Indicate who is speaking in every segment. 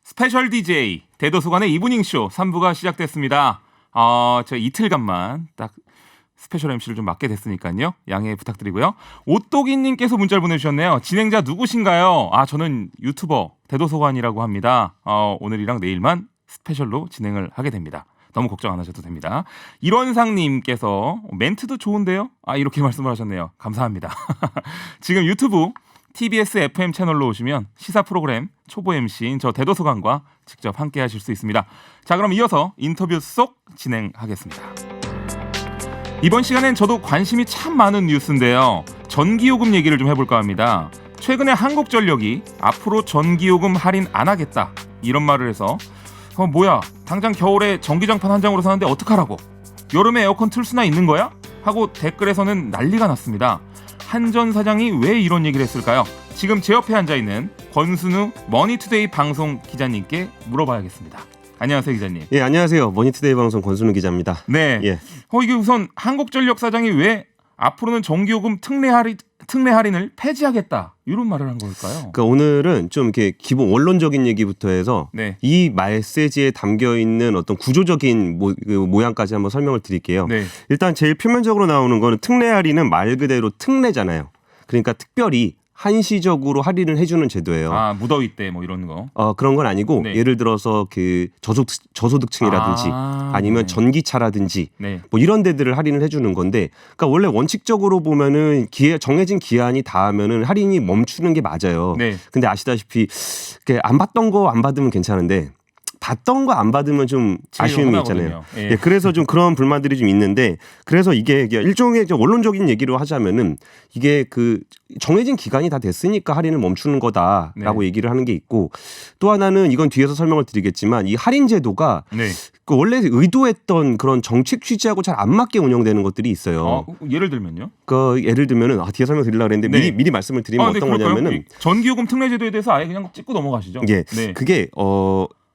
Speaker 1: 스페셜 DJ 대도서관의 이브닝 쇼 3부가 시작됐습니다. 제가 이틀간만 딱 스페셜 MC를 좀 맡게 됐으니까요. 양해 부탁드리고요. 오또기님께서 문자를 보내주셨네요. 진행자 누구신가요? 저는 유튜버 대도서관이라고 합니다. 오늘이랑 내일만 스페셜로 진행을 하게 됩니다. 너무 걱정 안 하셔도 됩니다. 일원상님께서 멘트도 좋은데요? 이렇게 말씀을 하셨네요. 감사합니다. 지금 유튜브 TBS FM 채널로 오시면 시사 프로그램 초보 MC인 저 대도서관과 직접 함께 하실 수 있습니다. 자, 그럼 이어서 인터뷰 속 진행하겠습니다. 이번 시간엔 저도 관심이 참 많은 뉴스인데요. 전기요금 얘기를 좀 해볼까 합니다. 최근에 한국전력이 앞으로 전기요금 할인 안 하겠다 이런 말을 해서 뭐야 당장 겨울에 전기장판 한 장으로 사는데 어떡하라고, 여름에 에어컨 틀 수나 있는 거야? 하고 댓글에서는 난리가 났습니다. 한전 사장이 왜 이런 얘기를 했을까요? 지금 제 옆에 앉아있는 권순우 머니투데이 방송 기자님께 물어봐야겠습니다. 안녕하세요, 기자님.
Speaker 2: 예, 안녕하세요. 머니투데이 방송 권순우 기자입니다.
Speaker 1: 네.
Speaker 2: 예.
Speaker 1: 이게 우선 한국전력 사장이 왜 앞으로는 전기요금 특례 할인을 폐지하겠다 이런 말을 한 걸까요?
Speaker 2: 그러니까 오늘은 좀 이렇게 기본 원론적인 얘기부터 해서
Speaker 1: 네.
Speaker 2: 이 메시지에 담겨 있는 어떤 구조적인 모양까지 한번 설명을 드릴게요.
Speaker 1: 네.
Speaker 2: 일단 제일 표면적으로 나오는 거는 특례 할인은 말 그대로 특례잖아요. 그러니까 특별히 한시적으로 할인을 해주는 제도예요.
Speaker 1: 무더위 때 뭐 이런 거.
Speaker 2: 그런 건 아니고
Speaker 1: 네.
Speaker 2: 예를 들어서 그 저소득층이라든지 아니면
Speaker 1: 네.
Speaker 2: 전기차라든지
Speaker 1: 네.
Speaker 2: 뭐 이런 데들을 할인을 해주는 건데, 그러니까 원래 원칙적으로 보면은 정해진 기한이 닿으면은 할인이 멈추는 게 맞아요.
Speaker 1: 네.
Speaker 2: 근데 아시다시피 안 받던 거 안 받으면 괜찮은데 받던 거 안 받으면 좀 아쉬움이 있잖아요.
Speaker 1: 예.
Speaker 2: 예, 그래서 좀 그런 불만들이 좀 있는데, 그래서 이게 일종의 원론적인 얘기로 하자면은 이게 그 정해진 기간이 다 됐으니까 할인을 멈추는 거다라고
Speaker 1: 네.
Speaker 2: 얘기를 하는 게 있고, 또 하나는 이건 뒤에서 설명을 드리겠지만 이 할인 제도가
Speaker 1: 네.
Speaker 2: 그 원래 의도했던 그런 정책 취지하고 잘 안 맞게 운영되는 것들이 있어요.
Speaker 1: 예를 들면요?
Speaker 2: 그 예를 들면은 뒤에 설명 드리려고 했는데
Speaker 1: 네.
Speaker 2: 미리 말씀을 드리면 어떤
Speaker 1: 그럴까요?
Speaker 2: 거냐면은
Speaker 1: 전기요금 특례 제도에 대해서 아예 그냥 짚고 넘어가시죠.
Speaker 2: 예,
Speaker 1: 네.
Speaker 2: 그게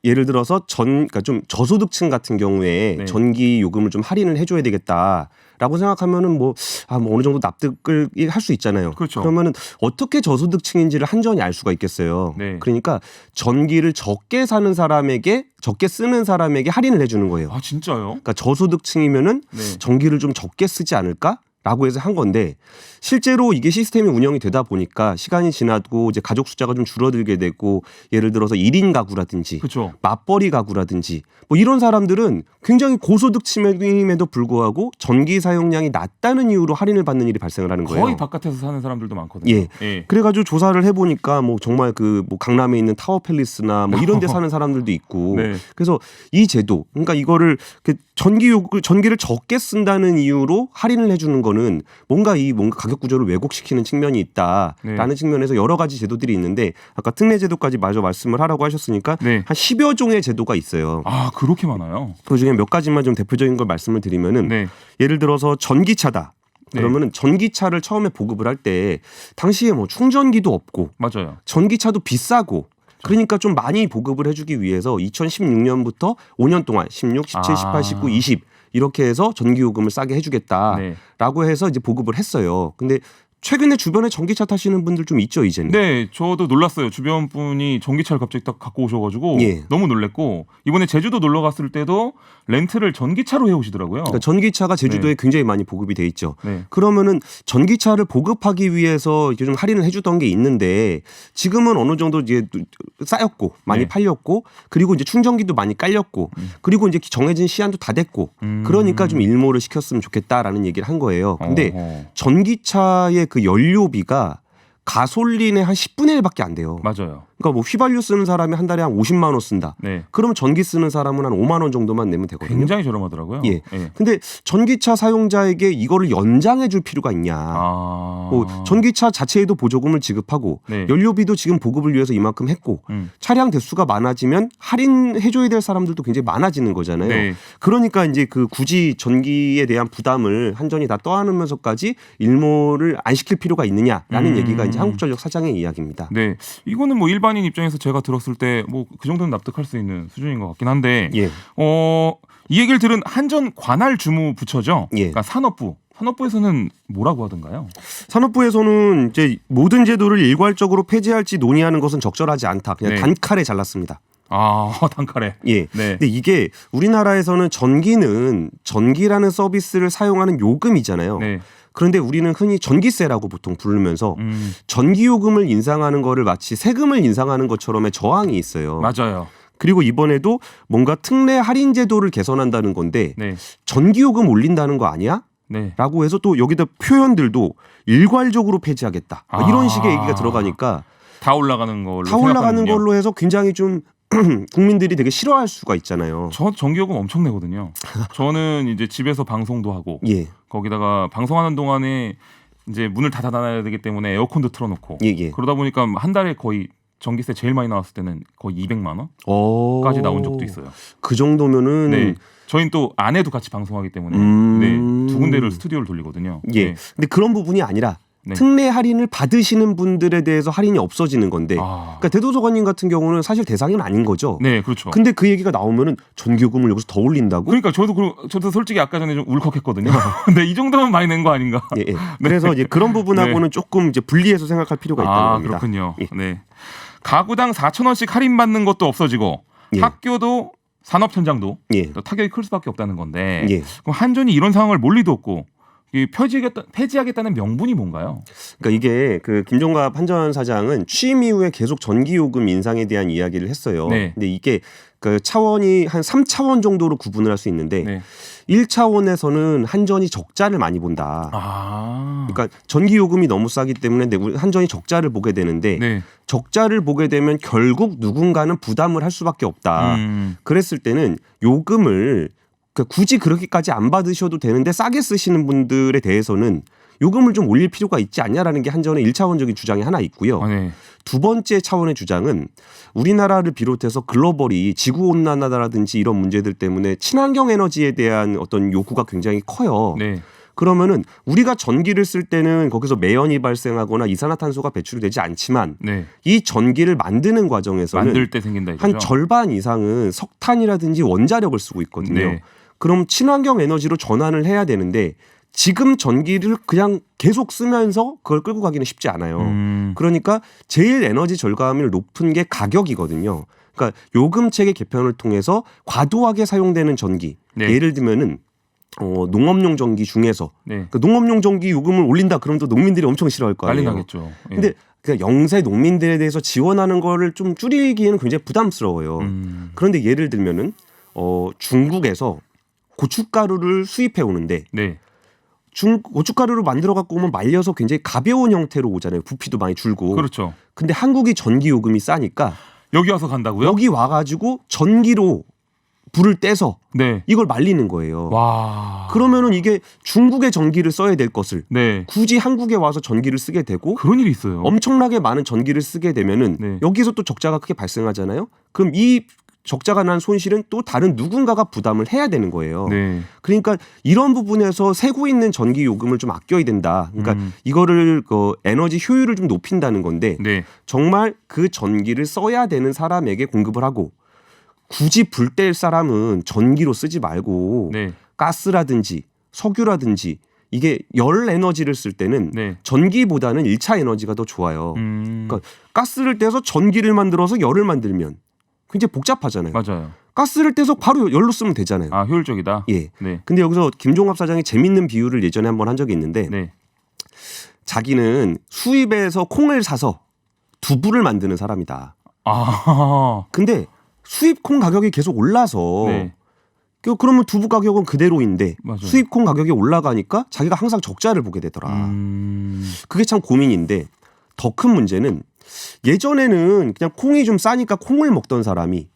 Speaker 2: 예를 들어서 그러니까 좀 저소득층 같은 경우에
Speaker 1: 네.
Speaker 2: 전기 요금을 좀 할인을 해줘야 되겠다라고 생각하면은 뭐 어느 정도 납득을 할 수 있잖아요.
Speaker 1: 그렇죠.
Speaker 2: 그러면은 어떻게 저소득층인지를 한전이 알 수가 있겠어요.
Speaker 1: 네.
Speaker 2: 그러니까 전기를 적게 쓰는 사람에게 할인을 해주는 거예요.
Speaker 1: 진짜요?
Speaker 2: 그러니까 저소득층이면은
Speaker 1: 네.
Speaker 2: 전기를 좀 적게 쓰지 않을까라고 해서 한 건데, 실제로 이게 시스템이 운영이 되다 보니까 시간이 지나고 이제 가족 숫자가 좀 줄어들게 되고, 예를 들어서 1인 가구라든지
Speaker 1: 그렇죠.
Speaker 2: 맞벌이 가구라든지 뭐 이런 사람들은 굉장히 고소득층임에도 불구하고 전기 사용량이 낮다는 이유로 할인을 받는 일이 발생을 하는 거예요.
Speaker 1: 거의 바깥에서 사는 사람들도 많거든요.
Speaker 2: 예. 그래가지고 조사를 해보니까 뭐 정말 뭐 강남에 있는 타워 팰리스나 뭐 이런 데 사는 사람들도 있고.
Speaker 1: 네.
Speaker 2: 그래서 이 제도, 그러니까 이거를 전기를 적게 쓴다는 이유로 할인을 해주는 거는 뭔가 가격 구조를 왜곡시키는 측면이 있다라는
Speaker 1: 네.
Speaker 2: 측면에서 여러 가지 제도들이 있는데, 아까 특례 제도까지 마저 말씀을 하라고 하셨으니까
Speaker 1: 네.
Speaker 2: 한 10여 종의 제도가 있어요.
Speaker 1: 그렇게 많아요?
Speaker 2: 그중에 몇 가지만 좀 대표적인 걸 말씀을 드리면은
Speaker 1: 네.
Speaker 2: 예를 들어서 전기차다. 그러면은 전기차를 처음에 보급을 할 때 당시에 뭐 충전기도 없고
Speaker 1: 맞아요.
Speaker 2: 전기차도 비싸고, 그러니까 좀 많이 보급을 해주기 위해서 2016년부터 5년 동안 16, 17, 18, 19, 20 이렇게 해서 전기요금을 싸게 해주겠다라고 해서 이제 보급을 했어요. 근데 최근에 주변에 전기차 타시는 분들 좀 있죠, 이제는.
Speaker 1: 네, 저도 놀랐어요. 주변 분이 전기차를 갑자기 딱 갖고 오셔가지고
Speaker 2: 예.
Speaker 1: 너무 놀랬고, 이번에 제주도 놀러 갔을 때도 렌트를 전기차로 해오시더라고요.
Speaker 2: 그러니까 전기차가 제주도에 굉장히 많이 보급이 돼 있죠.
Speaker 1: 네.
Speaker 2: 그러면은 전기차를 보급하기 위해서 이제 좀 할인을 해주던 게 있는데, 지금은 어느 정도 이제 쌓였고 많이
Speaker 1: 네.
Speaker 2: 팔렸고, 그리고 이제 충전기도 많이 깔렸고, 그리고 이제 정해진 시한도 다 됐고, 그러니까 좀 일모를 시켰으면 좋겠다라는 얘기를 한 거예요. 근데 전기차의 그 연료비가 가솔린의 한 10분의 1밖에 안 돼요.
Speaker 1: 맞아요.
Speaker 2: 그러니까 뭐 휘발유 쓰는 사람이 한 달에 한 50만 원 쓴다.
Speaker 1: 네.
Speaker 2: 그러면 전기 쓰는 사람은 한 5만 원 정도만 내면 되거든요.
Speaker 1: 굉장히 저렴하더라고요.
Speaker 2: 예. 근데 전기차 사용자에게 이거를 연장해 줄 필요가 있냐. 뭐 전기차 자체에도 보조금을 지급하고,
Speaker 1: 네.
Speaker 2: 연료비도 지금 보급을 위해서 이만큼 했고, 차량 대수가 많아지면 할인해 줘야 될 사람들도 굉장히 많아지는 거잖아요.
Speaker 1: 네.
Speaker 2: 그러니까 이제 굳이 전기에 대한 부담을 한전이 다 떠안으면서까지 일모를 안 시킬 필요가 있느냐라는 얘기가 이제 한국전력 사장의 이야기입니다.
Speaker 1: 네. 이거는 뭐 일반인 입장에서 제가 들었을 때 뭐 그 정도는 납득할 수 있는 수준인 것 같긴 한데,
Speaker 2: 예.
Speaker 1: 이 얘기를 들은 한전 관할 주무 부처죠.
Speaker 2: 예.
Speaker 1: 그러니까 산업부에서는 뭐라고 하던가요?
Speaker 2: 산업부에서는 이제 모든 제도를 일괄적으로 폐지할지 논의하는 것은 적절하지 않다. 그냥
Speaker 1: 네.
Speaker 2: 단칼에 잘랐습니다.
Speaker 1: 단칼에.
Speaker 2: 예.
Speaker 1: 네.
Speaker 2: 근데 이게 우리나라에서는 전기는 전기라는 서비스를 사용하는 요금이잖아요.
Speaker 1: 네.
Speaker 2: 그런데 우리는 흔히 전기세라고 보통 부르면서 전기요금을 인상하는 거를 마치 세금을 인상하는 것처럼의 저항이 있어요.
Speaker 1: 맞아요.
Speaker 2: 그리고 이번에도 뭔가 특례 할인 제도를 개선한다는 건데
Speaker 1: 네.
Speaker 2: 전기요금 올린다는 거 아니야?
Speaker 1: 네.
Speaker 2: 라고 해서 또 여기다 표현들도 일괄적으로 폐지하겠다. 이런 식의 얘기가 들어가니까
Speaker 1: 다 올라가는 걸로
Speaker 2: 다 올라가는
Speaker 1: 생각하는군요.
Speaker 2: 걸로 해서 굉장히 좀 국민들이 되게 싫어할 수가 있잖아요.
Speaker 1: 저 전기요금 엄청 내거든요. 저는 이제 집에서 방송도 하고
Speaker 2: 예.
Speaker 1: 거기다가 방송하는 동안에 이제 문을 다 닫아놔야 되기 때문에 에어컨도 틀어놓고
Speaker 2: 예.
Speaker 1: 그러다 보니까 한 달에 거의 전기세 제일 많이 나왔을 때는 거의 200만 원까지 나온 적도 있어요.
Speaker 2: 그 정도면은
Speaker 1: 네. 저희는 또 아내도 같이 방송하기 때문에 네, 두 군데를 스튜디오를 돌리거든요.
Speaker 2: 예.
Speaker 1: 네.
Speaker 2: 근데 그런 부분이 아니라
Speaker 1: 네.
Speaker 2: 특례 할인을 받으시는 분들에 대해서 할인이 없어지는 건데 그러니까 대도서관님 같은 경우는 사실 대상은 아닌 거죠.
Speaker 1: 네, 그렇죠.
Speaker 2: 근데 그 얘기가 나오면은 전기요금을 여기서 더 올린다고?
Speaker 1: 그러니까 저도 솔직히 아까 전에 좀 울컥했거든요. 근데 이 정도면 많이 낸 거 아닌가?
Speaker 2: 예. 그래서 이제 그런 부분하고는 조금 이제 분리해서 생각할 필요가 있다는 겁니다.
Speaker 1: 그렇군요.
Speaker 2: 예.
Speaker 1: 네. 가구당 4,000원씩 할인받는 것도 없어지고
Speaker 2: 예.
Speaker 1: 학교도 산업 현장도
Speaker 2: 예.
Speaker 1: 또 타격이 클 수밖에 없다는 건데
Speaker 2: 예.
Speaker 1: 그럼 한전이 이런 상황을 몰 리도 없고 폐지하겠다는 명분이 뭔가요?
Speaker 2: 그러니까 이게 그 김종갑 한전 사장은 취임 이후에 계속 전기요금 인상에 대한 이야기를 했어요.
Speaker 1: 네.
Speaker 2: 근데 이게 그 차원이 한 3차원 정도로 구분을 할 수 있는데
Speaker 1: 네.
Speaker 2: 1차원에서는 한전이 적자를 많이 본다. 그러니까 전기요금이 너무 싸기 때문에 한전이 적자를 보게 되는데
Speaker 1: 네.
Speaker 2: 적자를 보게 되면 결국 누군가는 부담을 할 수밖에 없다. 그랬을 때는 요금을 굳이 그렇게까지 안 받으셔도 되는데 싸게 쓰시는 분들에 대해서는 요금을 좀 올릴 필요가 있지 않냐라는 게 한전의 1차원적인 주장이 하나 있고요.
Speaker 1: 네.
Speaker 2: 두 번째 차원의 주장은 우리나라를 비롯해서 글로벌이 지구온난화라든지 이런 문제들 때문에 친환경 에너지에 대한 어떤 요구가 굉장히 커요.
Speaker 1: 네.
Speaker 2: 그러면은 우리가 전기를 쓸 때는 거기서 매연이 발생하거나 이산화탄소가 배출되지 않지만
Speaker 1: 네.
Speaker 2: 이 전기를 만드는 과정에서는
Speaker 1: 만들 때 생긴다 이거죠.
Speaker 2: 한 절반 이상은 석탄이라든지 원자력을 쓰고 있거든요.
Speaker 1: 네.
Speaker 2: 그럼 친환경 에너지로 전환을 해야 되는데 지금 전기를 그냥 계속 쓰면서 그걸 끌고 가기는 쉽지 않아요. 그러니까 제일 에너지 절감률 높은 게 가격이거든요. 그러니까 요금 체계 개편을 통해서 과도하게 사용되는 전기.
Speaker 1: 네.
Speaker 2: 예를 들면은 농업용 전기 중에서
Speaker 1: 네.
Speaker 2: 그 농업용 전기 요금을 올린다 그러면 또 농민들이 엄청 싫어할 거 아니에요.
Speaker 1: 난리 나겠죠. 예.
Speaker 2: 근데 그 영세 농민들에 대해서 지원하는 거를 좀 줄이기에는 굉장히 부담스러워요. 그런데 예를 들면은 중국에서 고춧가루를 수입해 오는데
Speaker 1: 네.
Speaker 2: 고춧가루를 만들어 갖고 오면 말려서 굉장히 가벼운 형태로 오잖아요. 부피도 많이 줄고.
Speaker 1: 그렇죠.
Speaker 2: 근데 한국이 전기 요금이 싸니까
Speaker 1: 여기 와서 간다고요?
Speaker 2: 여기 와가지고 전기로 불을 떼서
Speaker 1: 네.
Speaker 2: 이걸 말리는 거예요.
Speaker 1: 와.
Speaker 2: 그러면은 이게 중국의 전기를 써야 될 것을
Speaker 1: 네.
Speaker 2: 굳이 한국에 와서 전기를 쓰게 되고
Speaker 1: 그런 일이 있어요.
Speaker 2: 엄청나게 많은 전기를 쓰게 되면은
Speaker 1: 네.
Speaker 2: 여기서 또 적자가 크게 발생하잖아요. 그럼 이 적자가 난 손실은 또 다른 누군가가 부담을 해야 되는 거예요.
Speaker 1: 네.
Speaker 2: 그러니까 이런 부분에서 세고 있는 전기 요금을 좀 아껴야 된다. 그러니까 이거를 에너지 효율을 좀 높인다는 건데
Speaker 1: 네.
Speaker 2: 정말 그 전기를 써야 되는 사람에게 공급을 하고 굳이 불 뗄 사람은 전기로 쓰지 말고
Speaker 1: 네.
Speaker 2: 가스라든지 석유라든지 이게 열 에너지를 쓸 때는
Speaker 1: 네.
Speaker 2: 전기보다는 1차 에너지가 더 좋아요. 그러니까 가스를 떼서 전기를 만들어서 열을 만들면 굉장히 복잡하잖아요.
Speaker 1: 맞아요.
Speaker 2: 가스를 떼서 바로 열로 쓰면 되잖아요.
Speaker 1: 아, 효율적이다.
Speaker 2: 예.
Speaker 1: 네.
Speaker 2: 근데 여기서 김종갑 사장이 재밌는 비유를 예전에 한번 한 적이 있는데
Speaker 1: 네.
Speaker 2: 자기는 수입에서 콩을 사서 두부를 만드는 사람이다.
Speaker 1: 아.
Speaker 2: 근데 수입 콩 가격이 계속 올라서
Speaker 1: 네.
Speaker 2: 그러면 두부 가격은 그대로인데
Speaker 1: 맞아요.
Speaker 2: 수입 콩 가격이 올라가니까 자기가 항상 적자를 보게 되더라. 그게 참 고민인데 더 큰 문제는 예전에는 그냥 콩이 좀 싸니까 콩을 먹던 사람이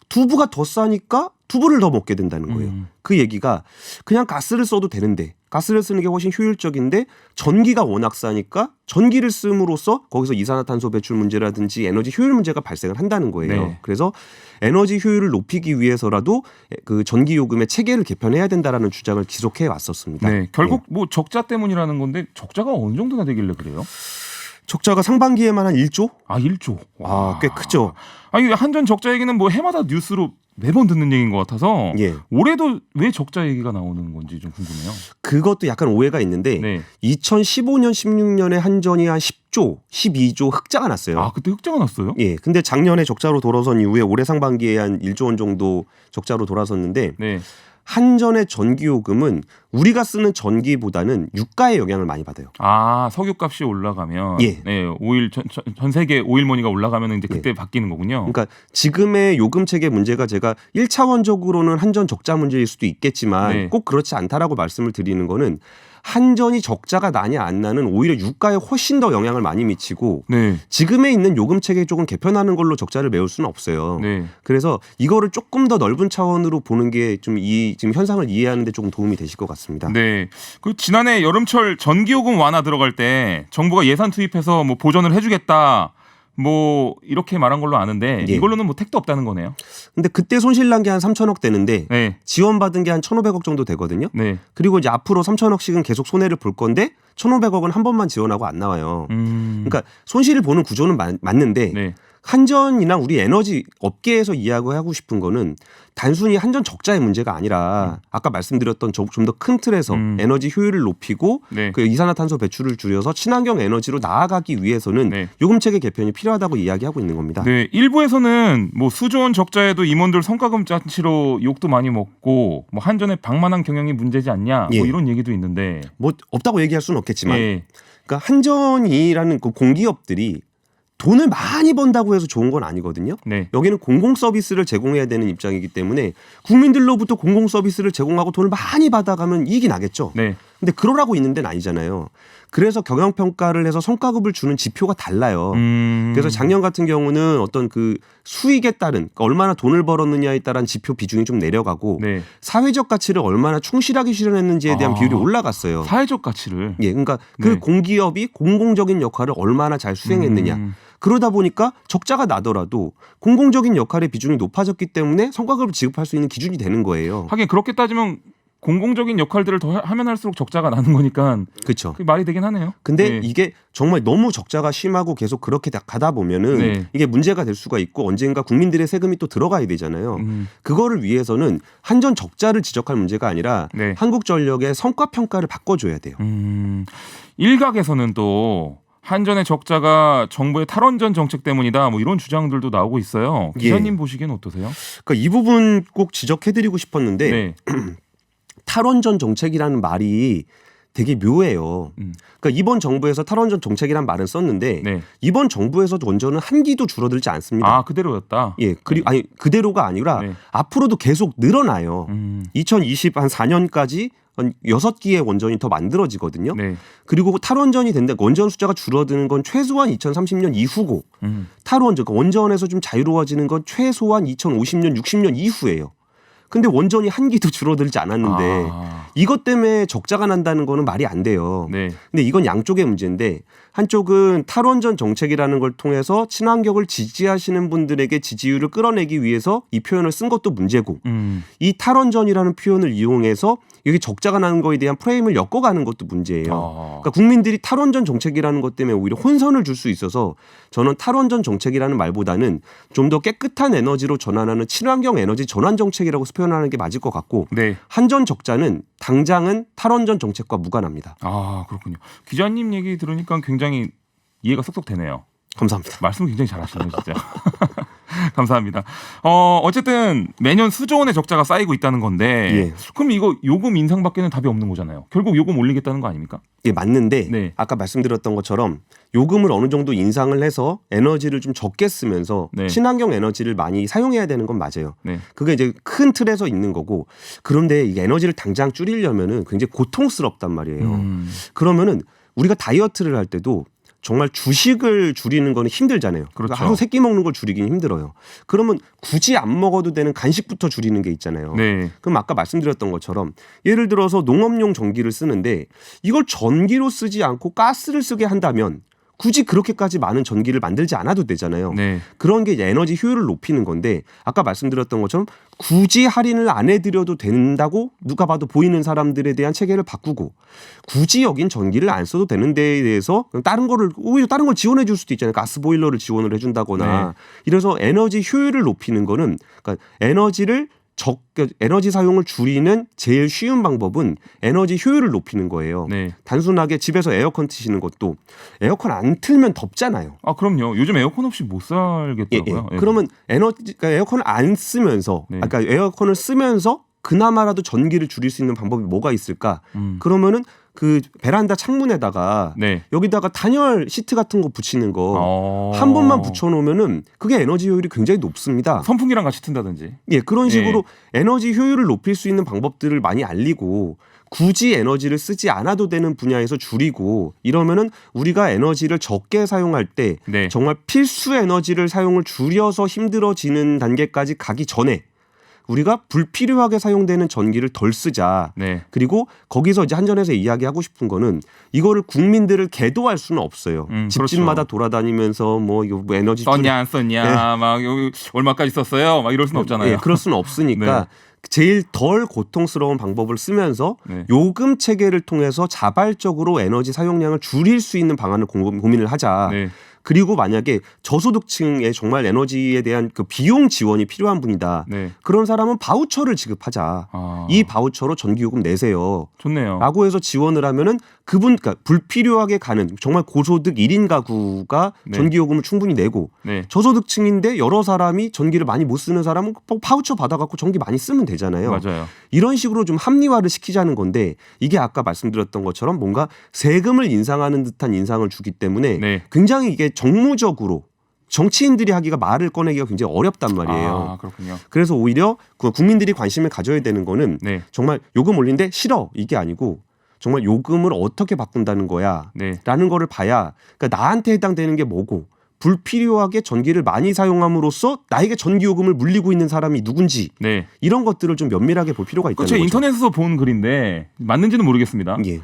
Speaker 2: 두부가 더 싸니까 두부를 더 먹게 된다는 거예요. 그 얘기가 그냥 가스를 써도 되는데 가스를 쓰는 게 훨씬 효율적인데 전기가 워낙 싸니까 전기를 씀으로써 거기서 이산화탄소 배출 문제라든지 에너지 효율 문제가 발생을 한다는 거예요.
Speaker 1: 네.
Speaker 2: 그래서 에너지 효율을 높이기 위해서라도 그 전기 요금의 체계를 개편해야 된다라는 주장을 지속해 왔었습니다.
Speaker 1: 네. 결국 뭐 적자 때문이라는 건데 적자가 어느 정도나 되길래 그래요?
Speaker 2: 적자가 상반기에만 한 1조?
Speaker 1: 아 1조.
Speaker 2: 와, 꽤 크죠.
Speaker 1: 아니 한전 적자 얘기는 뭐 해마다 뉴스로 매번 듣는 얘기인 것 같아서
Speaker 2: 예.
Speaker 1: 올해도 왜 적자 얘기가 나오는 건지 좀 궁금해요.
Speaker 2: 그것도 약간 오해가 있는데
Speaker 1: 네.
Speaker 2: 2015년 16년에 한전이 한 10조, 12조 흑자가 났어요.
Speaker 1: 아 그때 흑자가 났어요?
Speaker 2: 예. 근데 작년에 적자로 돌아선 이후에 올해 상반기에 한 1조 원 정도 적자로 돌아섰는데
Speaker 1: 네.
Speaker 2: 한전의 전기요금은 우리가 쓰는 전기보다는 유가의 영향을 많이 받아요.
Speaker 1: 아 석유값이 올라가면
Speaker 2: 예.
Speaker 1: 네, 오일 전 세계 오일머니가 올라가면 이제 그때 바뀌는 거군요.
Speaker 2: 그러니까 지금의 요금 체계 문제가 제가 1차원적으로는 한전 적자 문제일 수도 있겠지만
Speaker 1: 네.
Speaker 2: 꼭 그렇지 않다라고 말씀을 드리는 거는 한전이 적자가 나냐 안 나는 오히려 유가에 훨씬 더 영향을 많이 미치고
Speaker 1: 네.
Speaker 2: 지금에 있는 요금 체계 조금 개편하는 걸로 적자를 메울 수는 없어요.
Speaker 1: 네.
Speaker 2: 그래서 이거를 조금 더 넓은 차원으로 보는 게 좀 이 지금 현상을 이해하는 데 조금 도움이 되실 것 같습니다.
Speaker 1: 네. 그 지난해 여름철 전기요금 완화 들어갈 때 정부가 예산 투입해서 뭐 보전을 해주겠다. 뭐 이렇게 말한 걸로 아는데
Speaker 2: 예.
Speaker 1: 이걸로는 뭐 택도 없다는 거네요.
Speaker 2: 근데 그때 손실 난 게 한 3천억 되는데
Speaker 1: 네.
Speaker 2: 지원받은 게 한 1,500억 정도 되거든요.
Speaker 1: 네.
Speaker 2: 그리고 이제 앞으로 3천억씩은 계속 손해를 볼 건데 1,500억은 한 번만 지원하고 안 나와요. 그러니까 손실을 보는 구조는 맞는데
Speaker 1: 네.
Speaker 2: 한전이나 우리 에너지 업계에서 이야기하고 싶은 거는 단순히 한전 적자의 문제가 아니라 아까 말씀드렸던 좀 더 큰 틀에서 에너지 효율을 높이고
Speaker 1: 네.
Speaker 2: 그 이산화탄소 배출을 줄여서 친환경 에너지로 나아가기 위해서는
Speaker 1: 네.
Speaker 2: 요금체계 개편이 필요하다고 이야기하고 있는 겁니다.
Speaker 1: 네, 일부에서는 뭐 수조원 적자에도 임원들 성과금 잔치로 욕도 많이 먹고 뭐 한전의 방만한 경영이 문제지 않냐
Speaker 2: 예.
Speaker 1: 뭐 이런 얘기도 있는데
Speaker 2: 뭐 없다고 얘기할 수는 없겠지만
Speaker 1: 예.
Speaker 2: 그러니까 한전이라는 그 공기업들이 돈을 많이 번다고 해서 좋은 건 아니거든요.
Speaker 1: 네.
Speaker 2: 여기는 공공 서비스를 제공해야 되는 입장이기 때문에 국민들로부터 공공 서비스를 제공하고 돈을 많이 받아가면 이익이 나겠죠.
Speaker 1: 네.
Speaker 2: 근데 그러라고 있는 데는 아니잖아요. 그래서 경영평가를 해서 성과급을 주는 지표가 달라요. 그래서 작년 같은 경우는 어떤 그 수익에 따른 그러니까 얼마나 돈을 벌었느냐에 따른 지표 비중이 좀 내려가고
Speaker 1: 네.
Speaker 2: 사회적 가치를 얼마나 충실하게 실현했는지에 대한 비율이 올라갔어요.
Speaker 1: 사회적 가치를.
Speaker 2: 예, 그러니까 그
Speaker 1: 네.
Speaker 2: 공기업이 공공적인 역할을 얼마나 잘 수행했느냐. 그러다 보니까 적자가 나더라도 공공적인 역할의 비중이 높아졌기 때문에 성과급을 지급할 수 있는 기준이 되는 거예요.
Speaker 1: 하긴 그렇게 따지면 공공적인 역할들을 더 하면 할수록 적자가 나는 거니까
Speaker 2: 그렇죠.
Speaker 1: 그게 말이 되긴 하네요.
Speaker 2: 근데
Speaker 1: 네.
Speaker 2: 이게 정말 너무 적자가 심하고 계속 그렇게 가다 보면은
Speaker 1: 네.
Speaker 2: 이게 문제가 될 수가 있고 언젠가 국민들의 세금이 또 들어가야 되잖아요. 그거를 위해서는 한전 적자를 지적할 문제가 아니라
Speaker 1: 네.
Speaker 2: 한국전력의 성과 평가를 바꿔줘야 돼요.
Speaker 1: 일각에서는 또 한전의 적자가 정부의 탈원전 정책 때문이다. 뭐 이런 주장들도 나오고 있어요. 기자님 보시기엔 어떠세요?
Speaker 2: 그러니까 이 부분 꼭 지적해드리고 싶었는데
Speaker 1: 네.
Speaker 2: 탈원전 정책이라는 말이 되게 묘해요. 그러니까 이번 정부에서 탈원전 정책이라는 말은 썼는데
Speaker 1: 네.
Speaker 2: 이번 정부에서 원전은 한 기도 줄어들지 않습니다.
Speaker 1: 아 그대로였다.
Speaker 2: 예, 그리고 아니 그대로가 아니라
Speaker 1: 네.
Speaker 2: 앞으로도 계속 늘어나요. 2024년까지 한 6기의 원전이 더 만들어지거든요.
Speaker 1: 네.
Speaker 2: 그리고 탈원전이 된다. 원전 숫자가 줄어드는 건 최소한 2030년 이후고 탈원전 그러니까 원전에서 좀 자유로워지는 건 최소한 2050년 60년 이후예요. 근데 원전이 한 기도 줄어들지 않았는데 이것 때문에 적자가 난다는 거는 말이 안 돼요.
Speaker 1: 네.
Speaker 2: 근데 이건 양쪽의 문제인데 한쪽은 탈원전 정책이라는 걸 통해서 친환경을 지지하시는 분들에게 지지율을 끌어내기 위해서 이 표현을 쓴 것도 문제고 이 탈원전이라는 표현을 이용해서 여기 적자가 나는 거에 대한 프레임을 엮어가는 것도 문제예요. 그러니까 국민들이 탈원전 정책이라는 것 때문에 오히려 혼선을 줄 수 있어서 저는 탈원전 정책이라는 말보다는 좀 더 깨끗한 에너지로 전환하는 친환경 에너지 전환 정책이라고 표현하는 게 맞을 것 같고
Speaker 1: 네.
Speaker 2: 한전 적자는 당장은 탈원전 정책과 무관합니다.
Speaker 1: 아 그렇군요. 기자님 얘기 들으니까 굉장히 이해가 쏙쏙 되네요.
Speaker 2: 감사합니다.
Speaker 1: 말씀 굉장히 잘하시네요, 진짜. 감사합니다. 어쨌든 매년 수조 원의 적자가 쌓이고 있다는 건데
Speaker 2: 예.
Speaker 1: 그럼 이거 요금 인상밖에는 답이 없는 거잖아요. 결국 요금 올리겠다는 거 아닙니까?
Speaker 2: 예, 맞는데
Speaker 1: 네.
Speaker 2: 아까 말씀드렸던 것처럼 요금을 어느 정도 인상을 해서 에너지를 좀 적게 쓰면서
Speaker 1: 네.
Speaker 2: 친환경 에너지를 많이 사용해야 되는 건 맞아요.
Speaker 1: 네.
Speaker 2: 그게 이제 큰 틀에서 있는 거고 그런데 이 에너지를 당장 줄이려면은 굉장히 고통스럽단 말이에요. 그러면은 우리가 다이어트를 할 때도 정말 주식을 줄이는 거는 힘들잖아요.
Speaker 1: 그렇죠.
Speaker 2: 그러니까 하루 3끼 먹는 걸 줄이긴 힘들어요. 그러면 굳이 안 먹어도 되는 간식부터 줄이는 게 있잖아요.
Speaker 1: 네.
Speaker 2: 그럼 아까 말씀드렸던 것처럼 예를 들어서 농업용 전기를 쓰는데 이걸 전기로 쓰지 않고 가스를 쓰게 한다면 굳이 그렇게까지 많은 전기를 만들지 않아도 되잖아요.
Speaker 1: 네.
Speaker 2: 그런 게 이제 에너지 효율을 높이는 건데 아까 말씀드렸던 것처럼 굳이 할인을 안 해드려도 된다고 누가 봐도 보이는 사람들에 대한 체계를 바꾸고 굳이 여긴 전기를 안 써도 되는 데에 대해서 다른 거를 오히려 다른 걸 지원해 줄 수도 있잖아요. 가스 보일러를 지원을 해준다거나
Speaker 1: 네.
Speaker 2: 이래서 에너지 효율을 높이는 거는 그러니까 에너지 사용을 줄이는 제일 쉬운 방법은 에너지 효율을 높이는 거예요.
Speaker 1: 네.
Speaker 2: 단순하게 집에서 에어컨 트시는 것도 에어컨 안 틀면 덥잖아요.
Speaker 1: 아 그럼요. 요즘 에어컨 없이 못 살겠더라고요. 예.
Speaker 2: 그러면 그러니까 에어컨을 안 쓰면서,
Speaker 1: 네.
Speaker 2: 그러니까 에어컨을 쓰면서 그나마라도 전기를 줄일 수 있는 방법이 뭐가 있을까? 그러면은 그 베란다 창문에다가
Speaker 1: 네.
Speaker 2: 여기다가 단열 시트 같은 거 붙이는 거 한 번만 붙여놓으면은 그게 에너지 효율이 굉장히 높습니다.
Speaker 1: 선풍기랑 같이 튼다든지.
Speaker 2: 예, 그런 식으로 에너지 효율을 높일 수 있는 방법들을 많이 알리고 굳이 에너지를 쓰지 않아도 되는 분야에서 줄이고 이러면은 우리가 에너지를 적게 사용할 때
Speaker 1: 네.
Speaker 2: 정말 필수 에너지를 사용을 줄여서 힘들어지는 단계까지 가기 전에 우리가 불필요하게 사용되는 전기를 덜 쓰자.
Speaker 1: 네.
Speaker 2: 그리고 거기서 이제 한전에서 이야기하고 싶은 거는 이거를 국민들을 계도할 수는 없어요. 집집마다
Speaker 1: 그렇죠.
Speaker 2: 돌아다니면서 뭐 이거 뭐 에너지
Speaker 1: 썼냐 안 썼냐 막 여기 얼마까지 썼어요 막 이럴 수는 없잖아요.
Speaker 2: 예, 그럴 수는 없으니까
Speaker 1: 네.
Speaker 2: 제일 덜 고통스러운 방법을 쓰면서
Speaker 1: 네.
Speaker 2: 요금 체계를 통해서 자발적으로 에너지 사용량을 줄일 수 있는 방안을 고민을 하자.
Speaker 1: 네.
Speaker 2: 그리고 만약에 저소득층에 정말 에너지에 대한 그 비용 지원이 필요한 분이다.
Speaker 1: 네.
Speaker 2: 그런 사람은 바우처를 지급하자. 이 바우처로 전기요금 내세요.
Speaker 1: 좋네요.
Speaker 2: 라고 해서 지원을 하면은 그러니까 불필요하게 가는 정말 고소득 1인 가구가
Speaker 1: 네.
Speaker 2: 전기요금을 충분히 내고
Speaker 1: 네.
Speaker 2: 저소득층인데 여러 사람이 전기를 많이 못 쓰는 사람은 바우처 받아갖고 전기 많이 쓰면 되잖아요.
Speaker 1: 맞아요.
Speaker 2: 이런 식으로 좀 합리화를 시키자는 건데 이게 아까 말씀드렸던 것처럼 뭔가 세금을 인상하는 듯한 인상을 주기 때문에
Speaker 1: 네.
Speaker 2: 굉장히 이게 정무적으로 정치인들이 하기가 말을 꺼내기가 굉장히 어렵단 말이에요.
Speaker 1: 아, 그렇군요.
Speaker 2: 그래서 오히려 그 국민들이 관심을 가져야 되는 거는
Speaker 1: 네.
Speaker 2: 정말 요금 올린데 싫어 이게 아니고 정말 요금을 어떻게 바꾼다는 거야
Speaker 1: 네.
Speaker 2: 라는 거를 봐야 그러니까 나한테 해당되는 게 뭐고 불필요하게 전기를 많이 사용함으로써 나에게 전기요금을 물리고 있는 사람이 누군지
Speaker 1: 네.
Speaker 2: 이런 것들을 좀 면밀하게 볼 필요가 있다는
Speaker 1: 그렇죠.
Speaker 2: 거죠.
Speaker 1: 인터넷에서 본 글인데 맞는지는 모르겠습니다.
Speaker 2: 예.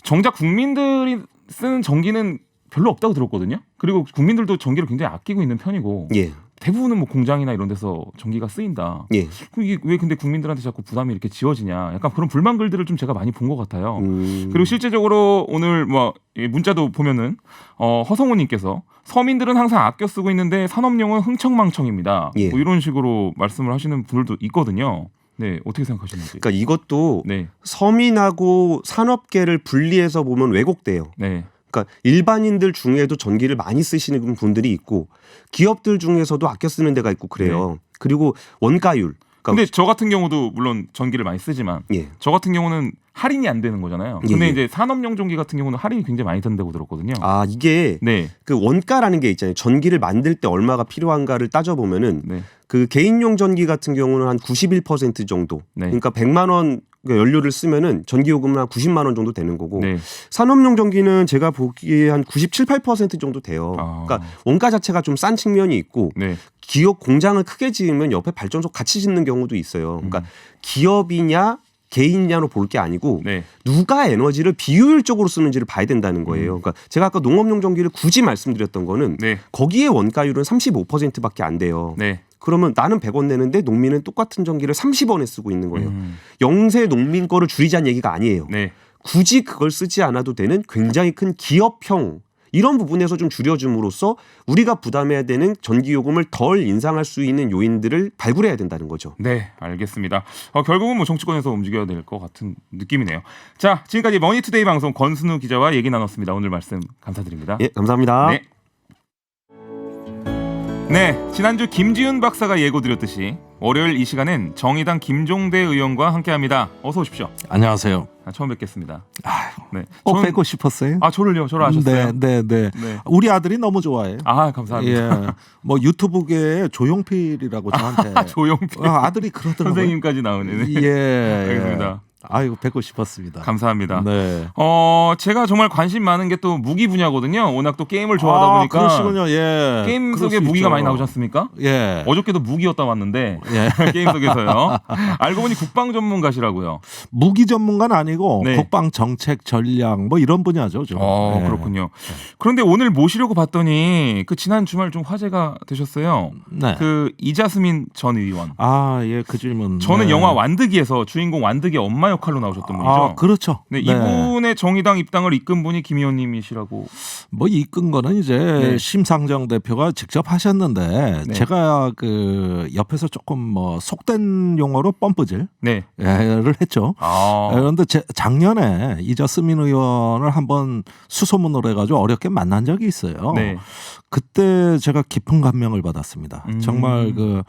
Speaker 1: 정작 국민들이 쓰는 전기는 별로 없다고 들었거든요. 그리고 국민들도 전기를 굉장히 아끼고 있는 편이고
Speaker 2: 예.
Speaker 1: 대부분은 뭐 공장이나 이런 데서 전기가 쓰인다.
Speaker 2: 예.
Speaker 1: 그럼 이게 왜 근데 국민들한테 자꾸 부담이 이렇게 지어지냐. 약간 그런 불만 글들을 좀 제가 많이 본 것 같아요. 그리고 실제적으로 오늘 뭐 문자도 보면은 허성우님께서 서민들은 항상 아껴 쓰고 있는데 산업용은 흥청망청입니다.
Speaker 2: 예.
Speaker 1: 뭐 이런 식으로 말씀을 하시는 분들도 있거든요. 네, 어떻게 생각하시는지.
Speaker 2: 그러니까 이것도
Speaker 1: 네,
Speaker 2: 서민하고 산업계를 분리해서 보면 왜곡돼요.
Speaker 1: 네,
Speaker 2: 그러니까 일반인들 중에도 전기를 많이 쓰시는 분들이 있고 기업들 중에서도 아껴 쓰는 데가 있고 그래요. 그리고 원가율. 그러니까
Speaker 1: 근데 저 같은 경우도 물론 전기를 많이 쓰지만
Speaker 2: 예.
Speaker 1: 저 같은 경우는 할인이 안 되는 거잖아요. 근데
Speaker 2: 예.
Speaker 1: 이제 산업용 전기 같은 경우는 할인이 굉장히 많이 된다고 들었거든요.
Speaker 2: 아 이게
Speaker 1: 네,
Speaker 2: 그 원가라는 게 있잖아요. 전기를 만들 때 얼마가 필요한가를 따져보면은
Speaker 1: 네,
Speaker 2: 그 개인용 전기 같은 경우는 한 91% 정도.
Speaker 1: 네.
Speaker 2: 그러니까 100만 원 연료를 쓰면은 전기요금은 한 90만 원 정도 되는 거고
Speaker 1: 네.
Speaker 2: 산업용 전기는 제가 보기에 한 97, 8% 정도 돼요.
Speaker 1: 아.
Speaker 2: 그러니까 원가 자체가 좀 싼 측면이 있고
Speaker 1: 네.
Speaker 2: 기업 공장을 크게 지으면 옆에 발전소 같이 짓는 경우도 있어요. 그러니까 기업이냐 개인이냐로 볼 게 아니고
Speaker 1: 네.
Speaker 2: 누가 에너지를 비효율적으로 쓰는지를 봐야 된다는 거예요. 그러니까 제가 아까 농업용 전기를 굳이 말씀드렸던 거는
Speaker 1: 네.
Speaker 2: 거기에 원가율은 35%밖에 안 돼요.
Speaker 1: 네.
Speaker 2: 그러면 나는 100원 내는데 농민은 똑같은 전기를 30원에 쓰고 있는 거예요. 영세 농민 거를 줄이자는 얘기가 아니에요.
Speaker 1: 네.
Speaker 2: 굳이 그걸 쓰지 않아도 되는 굉장히 큰 기업형 이런 부분에서 좀 줄여줌으로써 우리가 부담해야 되는 전기요금을 덜 인상할 수 있는 요인들을 발굴해야 된다는 거죠.
Speaker 1: 네, 알겠습니다. 결국은 뭐 정치권에서 움직여야 될 것 같은 느낌이네요. 자, 지금까지 머니투데이 방송 권순우 기자와 얘기 나눴습니다. 오늘 말씀 감사드립니다.
Speaker 2: 예, 감사합니다.
Speaker 1: 네. 네, 지난주 김지훈 박사가 예고드렸듯이 월요일 이 시간엔 정의당 김종대 의원과 함께합니다. 어서 오십시오.
Speaker 3: 안녕하세요.
Speaker 1: 처음 뵙겠습니다.
Speaker 3: 네. 뵙고 싶었어요.
Speaker 1: 저를요. 저를 아셨어요?
Speaker 3: 네. 우리 아들이 너무 좋아해요.
Speaker 1: 감사합니다.
Speaker 3: 예. 뭐 유튜브계의 조용필이라고 저한테
Speaker 1: 조용필
Speaker 3: 아들이 그러더라고요.
Speaker 1: 선생님까지 나오네.
Speaker 3: 예.
Speaker 1: 알겠습니다.
Speaker 3: 아이고 뵙고 싶었습니다.
Speaker 1: 감사합니다.
Speaker 3: 네.
Speaker 1: 제가 정말 관심 많은 게 또 무기 분야거든요. 워낙 또 게임을 좋아하다 보니까.
Speaker 3: 그러시군요. 예.
Speaker 1: 게임 속에 무기가 많이 나오지 않습니까?
Speaker 3: 예.
Speaker 1: 어저께도 무기였다 왔는데
Speaker 3: 예.
Speaker 1: 게임 속에서요. 알고 보니 국방 전문가시라고요.
Speaker 3: 무기 전문가는 아니고
Speaker 1: 네.
Speaker 3: 국방 정책 전략 뭐 이런 분야죠. 좀. 예.
Speaker 1: 그렇군요. 그런데 오늘 모시려고 봤더니 그 지난 주말 좀 화제가 되셨어요.
Speaker 3: 네.
Speaker 1: 그 이자스민 전 의원.
Speaker 3: 예, 그 질문.
Speaker 1: 저는
Speaker 3: 네.
Speaker 1: 영화 완득이에서 주인공 완득의 엄마 역할로 나오셨던 분이죠.
Speaker 3: 그렇죠.
Speaker 1: 네, 이분의 정의당 입당을 이끈 분이 김 의원님이시라고.
Speaker 3: 뭐 이끈 거는 이제
Speaker 1: 네.
Speaker 3: 심상정 대표가 직접 하셨는데
Speaker 1: 네.
Speaker 3: 제가 그 옆에서 조금 뭐 속된 용어로 펌프질을
Speaker 1: 네.
Speaker 3: 했죠. 그런데 작년에 이자스민 의원을 한번 수소문으로 해가지고 어렵게 만난 적이 있어요.
Speaker 1: 네.
Speaker 3: 그때 제가 깊은 감명을 받았습니다. 정말 그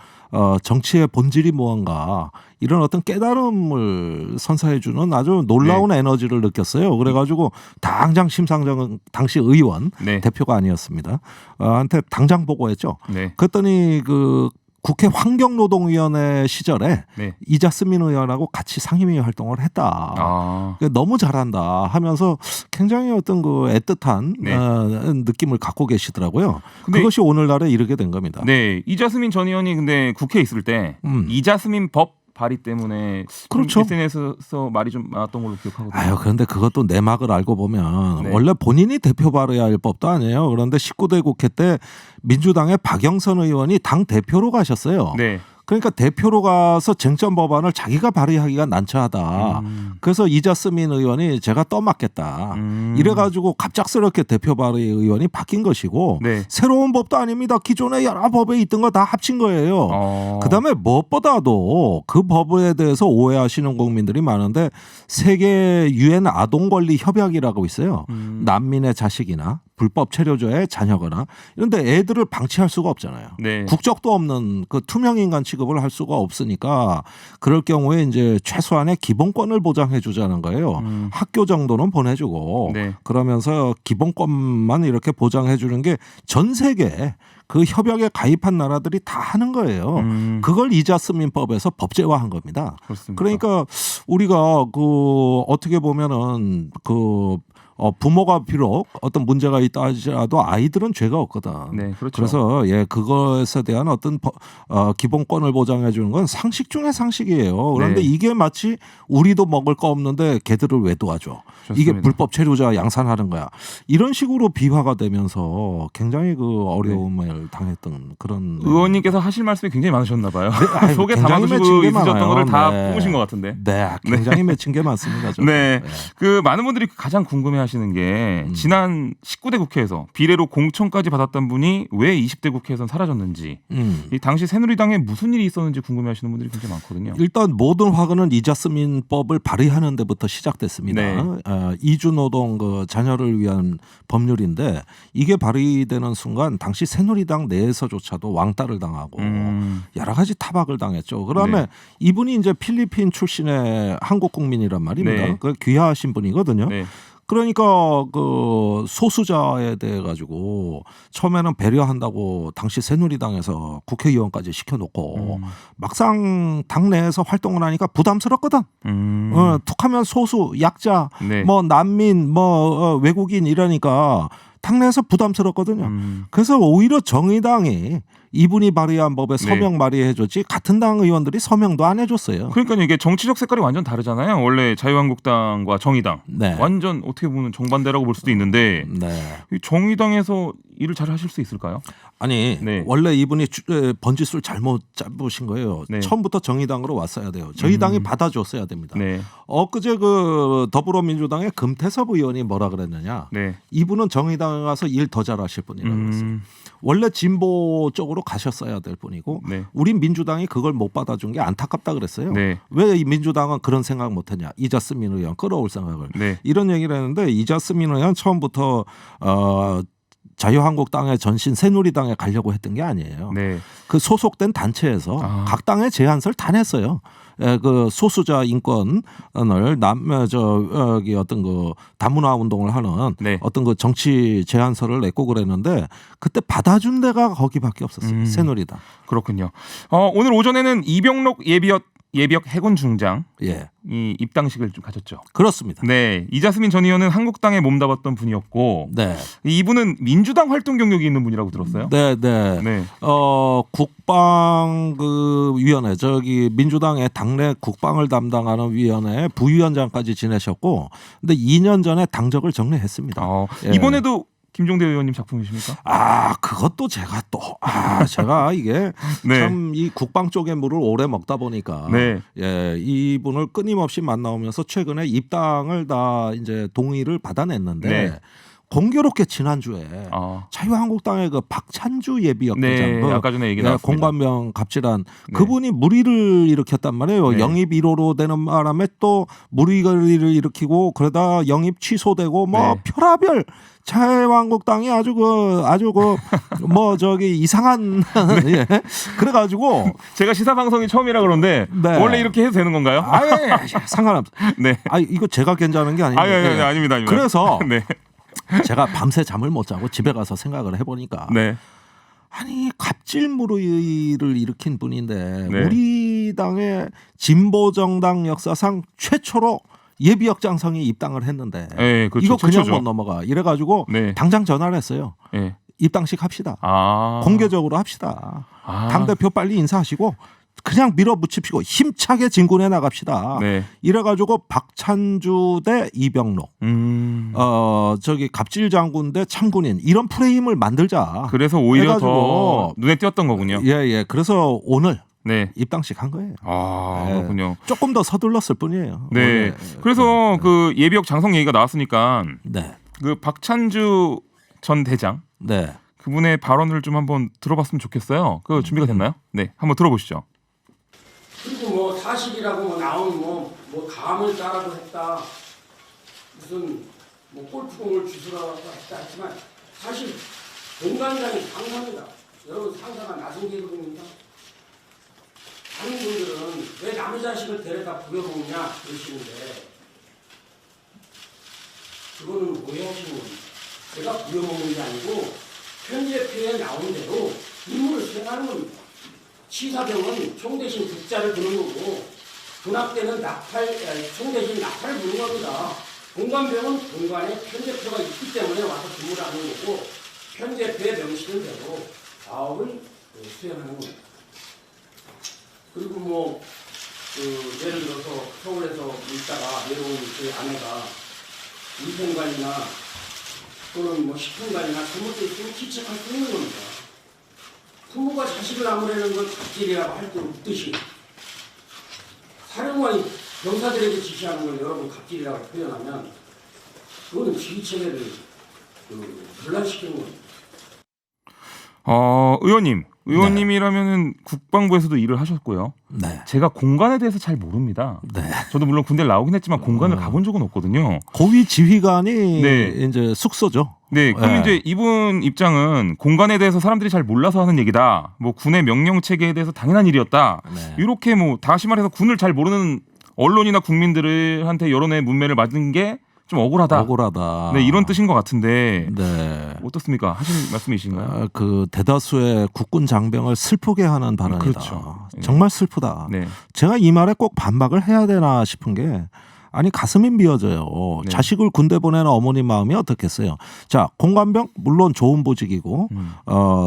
Speaker 3: 정치의 본질이 무언가 이런 어떤 깨달음을 선사해주는 아주 놀라운 에너지를 느꼈어요. 그래가지고 당장 심상정 당시 의원
Speaker 1: 네.
Speaker 3: 대표가 아니었습니다. 한테 당장 보고했죠.
Speaker 1: 네.
Speaker 3: 그랬더니 그 국회 환경노동위원회 시절에
Speaker 1: 네.
Speaker 3: 이자스민 의원하고 같이 상임위 활동을 했다. 너무 잘한다 하면서 굉장히 어떤 그 애틋한
Speaker 1: 네.
Speaker 3: 느낌을 갖고 계시더라고요.
Speaker 1: 근데
Speaker 3: 그것이 오늘날에 이르게 된 겁니다.
Speaker 1: 네, 이자스민 전 의원이 근데 국회에 있을 때 이자스민 법 발의 때문에
Speaker 3: 그렇죠.
Speaker 1: SNS에서 말이 좀 많았던 걸로 기억하거든요.
Speaker 3: 그런데 그것도 내막을 알고 보면
Speaker 1: 네.
Speaker 3: 원래 본인이 대표 발의해야 할 법도 아니에요. 그런데 19대 국회 때 민주당의 박영선 의원이 당 대표로 가셨어요.
Speaker 1: 네.
Speaker 3: 그러니까 대표로 가서 쟁점 법안을 자기가 발의하기가 난처하다. 그래서 이자스민 의원이 제가 떠맡겠다. 이래가지고 갑작스럽게 대표 발의 의원이 바뀐 것이고
Speaker 1: 네.
Speaker 3: 새로운 법도 아닙니다. 기존에 여러 법에 있던 거 다 합친 거예요. 그다음에 무엇보다도 그 법에 대해서 오해하시는 국민들이 많은데 세계 유엔 아동권리 협약이라고 있어요. 난민의 자식이나 불법 체류자의 자녀거나 이런데 애들을 방치할 수가 없잖아요.
Speaker 1: 네.
Speaker 3: 국적도 없는 그 투명 인간 취급을 할 수가 없으니까 그럴 경우에 이제 최소한의 기본권을 보장해 주자는 거예요. 학교 정도는 보내주고
Speaker 1: 네.
Speaker 3: 그러면서 기본권만 이렇게 보장해 주는 게 전 세계 그 협약에 가입한 나라들이 다 하는 거예요. 그걸 이자스민법에서 법제화한 겁니다.
Speaker 1: 그렇습니까?
Speaker 3: 그러니까 우리가 그 어떻게 보면은 그 부모가 비록 어떤 문제가 있다 하더라도 아이들은 죄가 없거든.
Speaker 1: 네, 그렇죠.
Speaker 3: 그래서 그것에 대한 어떤 기본권을 보장해 주는 건 상식 중의 상식이에요. 그런데
Speaker 1: 네.
Speaker 3: 이게 마치 우리도 먹을 거 없는데 걔들을 왜 도와줘?
Speaker 1: 좋습니다.
Speaker 3: 이게 불법 체류자 양산하는 거야. 이런 식으로 비화가 되면서 굉장히 그 어려움을 당했던 그런
Speaker 1: 의원님께서 하실 말씀이 굉장히 많으셨나 봐요.
Speaker 3: 네,
Speaker 1: 속에
Speaker 3: 굉장히 맺힌
Speaker 1: 담아두시고
Speaker 3: 게
Speaker 1: 있으셨던
Speaker 3: 많아요.
Speaker 1: 거를 다
Speaker 3: 네.
Speaker 1: 뽑으신 것 같은데.
Speaker 3: 네, 굉장히 맺힌 게 많습니다.
Speaker 1: 네. 그 많은 분들이 가장 궁금해하시는 게 지난 19대 국회에서 비례로 공천까지 받았던 분이 왜 20대 국회에서는 사라졌는지, 이 당시 새누리당에 무슨 일이 있었는지 궁금해하시는 분들이 굉장히 많거든요.
Speaker 3: 일단 모든 화근은 이자스민법을 발의하는 데부터 시작됐습니다.
Speaker 1: 네.
Speaker 3: 이주노동 그 자녀를 위한 법률인데 이게 발의되는 순간 당시 새누리당 내에서조차도 왕따를 당하고 여러 가지 타박을 당했죠. 그다음에
Speaker 1: 네.
Speaker 3: 이분이 이제 필리핀 출신의 한국 국민이란 말입니다.
Speaker 1: 네.
Speaker 3: 그 귀화하신 분이거든요.
Speaker 1: 네.
Speaker 3: 그러니까 그 소수자에 대해 가지고 처음에는 배려한다고 당시 새누리당에서 국회의원까지 시켜놓고 막상 당내에서 활동을 하니까 부담스럽거든. 툭하면 소수, 약자,
Speaker 1: 네.
Speaker 3: 뭐 난민, 뭐 외국인 이러니까 당내에서 부담스럽거든요. 그래서 오히려 정의당이 이분이 발의한 법에 서명 발의해줬지 같은 당 의원들이 서명도 안 해줬어요.
Speaker 1: 그러니까 이게 정치적 색깔이 완전 다르잖아요. 원래 자유한국당과 정의당
Speaker 3: 네.
Speaker 1: 완전 어떻게 보면 정반대라고 볼 수도 있는데 이 정의당에서 일을 잘 하실 수 있을까요?
Speaker 3: 아니
Speaker 1: 네.
Speaker 3: 원래 이분이 번지수를 잘못 잡으신 거예요.
Speaker 1: 네.
Speaker 3: 처음부터 정의당으로 왔어야 돼요. 저희 당이 받아줬어야 됩니다.
Speaker 1: 네.
Speaker 3: 엊그제 그 더불어민주당의 금태섭 의원이 뭐라 그랬느냐.
Speaker 1: 네.
Speaker 3: 이분은 정의당에 가서 일 더 잘하실 분이라고 그랬어요. 원래 진보 쪽으로 가셨어야 될 분이고
Speaker 1: 네.
Speaker 3: 우린 민주당이 그걸 못 받아준 게 안타깝다 그랬어요.
Speaker 1: 네.
Speaker 3: 왜 이 민주당은 그런 생각 못했냐. 이자스민 의원 끌어올 생각을.
Speaker 1: 네.
Speaker 3: 이런 얘기를 했는데 이자스민 의원 처음부터 자유한국당의 전신 새누리당에 가려고 했던 게 아니에요.
Speaker 1: 네.
Speaker 3: 그 소속된 단체에서 각 당의 제안서를 다 냈어요. 그 소수자 인권을 어떤 그 다문화 운동을 하는
Speaker 1: 네.
Speaker 3: 어떤 그 정치 제안서를 냈고 그랬는데 그때 받아준 데가 거기밖에 없었어요. 새누리당.
Speaker 1: 그렇군요. 오늘 오전에는 이병록 예비역 해군 중장
Speaker 3: 예.
Speaker 1: 이 입당식을 좀 가졌죠.
Speaker 3: 그렇습니다.
Speaker 1: 네, 이자스민 전 의원은 한국당에 몸담았던 분이었고,
Speaker 3: 네.
Speaker 1: 이분은 민주당 활동 경력이 있는 분이라고 들었어요.
Speaker 3: 네, 네.
Speaker 1: 네.
Speaker 3: 국방 그 위원회 저기 민주당의 당내 국방을 담당하는 위원회 부위원장까지 지내셨고, 근데 2년 전에 당적을 정리했습니다. 예.
Speaker 1: 이번에도 김종대 의원님 작품이십니까?
Speaker 3: 그것도 제가 제가 이게
Speaker 1: 네.
Speaker 3: 참 이 국방 쪽의 물을 오래 먹다 보니까
Speaker 1: 네.
Speaker 3: 예, 이분을 끊임없이 만나오면서 최근에 입당을 다 이제 동의를 받아냈는데
Speaker 1: 네.
Speaker 3: 공교롭게 지난주에 자유한국당의 그 박찬주 예비역
Speaker 1: 네,
Speaker 3: 부장
Speaker 1: 아까 전에 얘기 나왔습니다.
Speaker 3: 공관병 갑질한
Speaker 1: 네.
Speaker 3: 그분이 물의를 일으켰단 말이에요.
Speaker 1: 네.
Speaker 3: 영입 1호로 되는 바람에 또 물의를 일으키고 그러다 영입 취소되고 뭐
Speaker 1: 네.
Speaker 3: 별하별 자유한국당이 아주 뭐 저기 이상한 예. 그래가지고
Speaker 1: 제가 시사 방송이 처음이라 그런데
Speaker 3: 네.
Speaker 1: 원래 이렇게 해도 되는 건가요?
Speaker 3: 아예 상관없어요.
Speaker 1: 네.
Speaker 3: 이거 제가 괜찮은 게 아닙니다.
Speaker 1: 아니, 아닙니다.
Speaker 3: 그래서
Speaker 1: 네.
Speaker 3: 제가 밤새 잠을 못 자고 집에 가서 생각을 해보니까
Speaker 1: 네.
Speaker 3: 아니 갑질 물의를 일으킨 분인데
Speaker 1: 네.
Speaker 3: 우리 당의 진보 정당 역사상 최초로 예비역장성이 입당을 했는데
Speaker 1: 네, 그렇죠.
Speaker 3: 이거 그냥
Speaker 1: 최초죠.
Speaker 3: 못 넘어가. 이래가지고
Speaker 1: 네.
Speaker 3: 당장 전화를 했어요.
Speaker 1: 네.
Speaker 3: 입당식 합시다. 공개적으로 합시다. 당대표 빨리 인사하시고 그냥 밀어붙이시고 힘차게 진군해 나갑시다.
Speaker 1: 네.
Speaker 3: 이래가지고 박찬주 대 이병록, 저기 갑질 장군 대 참군인 이런 프레임을 만들자.
Speaker 1: 그래서 오히려
Speaker 3: 해가지고,
Speaker 1: 더 눈에 띄었던 거군요.
Speaker 3: 예. 그래서 오늘
Speaker 1: 네.
Speaker 3: 입당식 한 거예요.
Speaker 1: 그렇군요.
Speaker 3: 조금 더 서둘렀을 뿐이에요.
Speaker 1: 네. 그래서 그 예비역 장성 얘기가 나왔으니까
Speaker 3: 네.
Speaker 1: 그 박찬주 전 대장
Speaker 3: 네.
Speaker 1: 그분의 발언을 좀 한번 들어봤으면 좋겠어요. 그 준비가 됐나요? 네, 한번 들어보시죠.
Speaker 4: 그리고 뭐 사실이라고 나온 뭐 감을 따라도 했다, 무슨 뭐 골프공을 주스라고 했다 했지만 사실 공간장이 상상이다. 여러분 상상한 나중 계급입니다. 다른 분들은 왜 남의 자식을 데려다 부려먹냐 그러시는데 그거는 오해하시는 겁니다. 제가 부려먹는 게 아니고 편제표에 나온 대로 임무를 수행하는 겁니다. 치사병은 총 대신 국자를 부는 거고 군악대는 총 대신 나팔을 부는 겁니다. 공관병은 공관에 편제표가 있기 때문에 와서 근무를 하는 거고 편제표에 명시된 대로 사업을 수행하는 겁니다. 그리고 뭐 예를 들어서 서울에서 있다가 내려온 그 아내가 위생관이나 또는 뭐 식품관이나 그런 것도 있으면 기책할 수 있는 겁니다. 부모가 자식을 아무래는 걸 갑질이라고 할 때 없듯이 사령관이 병사들에게 지시하는 걸 여러분 갑질이라고 표현하면 그거는 지휘체계를 분란시키는 겁니다.
Speaker 1: 의원님이라면은 국방부에서도 일을 하셨고요.
Speaker 3: 네.
Speaker 1: 제가 공간에 대해서 잘 모릅니다.
Speaker 3: 네.
Speaker 1: 저도 물론 군대를 나오긴 했지만 공간을 가본 적은 없거든요.
Speaker 3: 고위 지휘관이
Speaker 1: 네.
Speaker 3: 이제 숙소죠.
Speaker 1: 네, 그럼 이제 이분 입장은 공간에 대해서 사람들이 잘 몰라서 하는 얘기다. 뭐 군의 명령 체계에 대해서 당연한 일이었다.
Speaker 3: 네.
Speaker 1: 이렇게 뭐 다시 말해서 군을 잘 모르는 언론이나 국민들한테 여론의 문매를 맞은 게 좀 억울하다. 네, 이런 뜻인 것 같은데.
Speaker 3: 네.
Speaker 1: 어떻습니까? 하신 말씀이신가요?
Speaker 3: 그 대다수의 국군 장병을 슬프게 하는 발언이다.
Speaker 1: 그렇죠.
Speaker 3: 정말 슬프다.
Speaker 1: 네.
Speaker 3: 제가 이 말에 꼭 반박을 해야 되나 싶은 게 아니 가슴이 미어져요.
Speaker 1: 네.
Speaker 3: 자식을 군대 보내는 어머님 마음이 어떻겠어요. 자, 공관병 물론 좋은 보직이고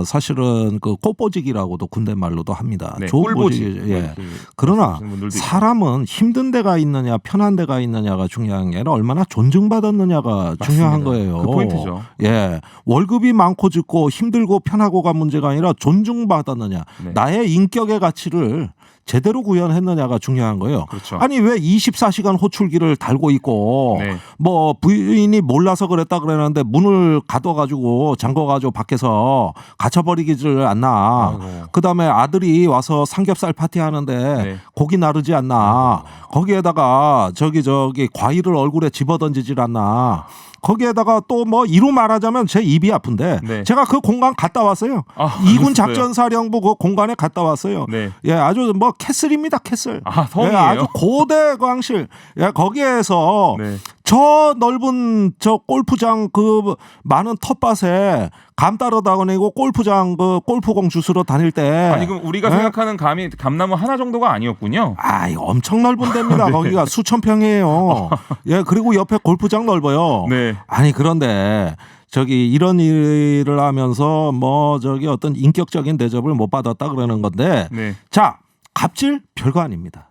Speaker 3: 사실은 그 꽃보직이라고도 군대 말로도 합니다.
Speaker 1: 네,
Speaker 3: 좋은
Speaker 1: 꿀보직.
Speaker 3: 보직. 예. 그러나 사람은 힘든 데가 있느냐 편한 데가 있느냐가 중요한 게 아니라 얼마나 존중받았느냐가 중요한 거예요.
Speaker 1: 그 포인트죠.
Speaker 3: 예. 월급이 많고 적고 힘들고 편하고가 문제가 아니라 존중받았느냐.
Speaker 1: 네.
Speaker 3: 나의 인격의 가치를 제대로 구현했느냐가 중요한 거예요.
Speaker 1: 그렇죠.
Speaker 3: 아니 왜 24시간 호출기를 달고 있고
Speaker 1: 네.
Speaker 3: 뭐 부인이 몰라서 그랬다 그러는데 문을 가둬가지고 잠궈가지고 밖에서 갇혀버리지를 않나. 그다음에 아들이 와서 삼겹살 파티하는데
Speaker 1: 네.
Speaker 3: 고기 나르지 않나. 거기에다가 저기 과일을 얼굴에 집어던지질 않나. 거기에다가 또 뭐 이루 말하자면 제 입이 아픈데
Speaker 1: 네.
Speaker 3: 제가 그 공간 갔다 왔어요. 이군
Speaker 1: 그랬어요?
Speaker 3: 작전사령부 그 공간에 갔다 왔어요.
Speaker 1: 네.
Speaker 3: 예, 아주 뭐 캐슬입니다, 캐슬.
Speaker 1: 섬이에요?
Speaker 3: 예, 아주 고대 광실. 예, 거기에서
Speaker 1: 네.
Speaker 3: 저 넓은 저 골프장 그 많은 텃밭에 감 따러 다니고 골프장 그 골프공 주스러 다닐 때
Speaker 1: 아니 그럼 우리가 생각하는 감나무 하나 정도가 아니었군요.
Speaker 3: 아, 이거 엄청 넓은 데입니다.
Speaker 1: 네.
Speaker 3: 거기가 수천 평이에요. 예, 그리고 옆에 골프장 넓어요.
Speaker 1: 네.
Speaker 3: 아니 그런데 저기 이런 일을 하면서 뭐 저기 어떤 인격적인 대접을 못 받았다 그러는 건데
Speaker 1: 네.
Speaker 3: 자, 갑질 별거 아닙니다.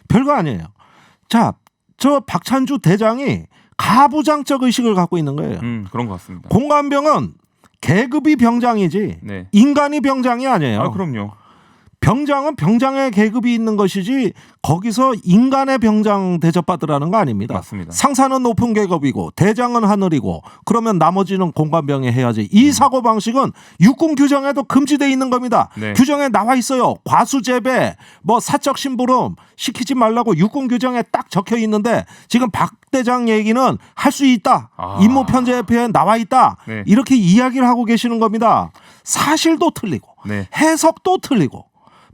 Speaker 3: 별거 아니에요. 자, 저 박찬주 대장이 가부장적 의식을 갖고 있는 거예요.
Speaker 1: 그런 것 같습니다.
Speaker 3: 공관병은 계급이 병장이지
Speaker 1: 네.
Speaker 3: 인간이 병장이 아니에요.
Speaker 1: 아, 그럼요.
Speaker 3: 병장은 병장의 계급이 있는 것이지 거기서 인간의 병장 대접받으라는 거 아닙니다.
Speaker 1: 맞습니다.
Speaker 3: 상사는 높은 계급이고 대장은 하늘이고 그러면 나머지는 공관병에 해야지. 이 사고 방식은 육군 규정에도 금지되어 있는 겁니다.
Speaker 1: 네.
Speaker 3: 규정에 나와 있어요. 과수재배 뭐 사적 심부름 시키지 말라고 육군 규정에 딱 적혀 있는데 지금 박 대장 얘기는 할 수 있다.
Speaker 1: 아.
Speaker 3: 임무 편제표에 나와 있다.
Speaker 1: 네.
Speaker 3: 이렇게 이야기를 하고 계시는 겁니다. 사실도 틀리고
Speaker 1: 네.
Speaker 3: 해석도 틀리고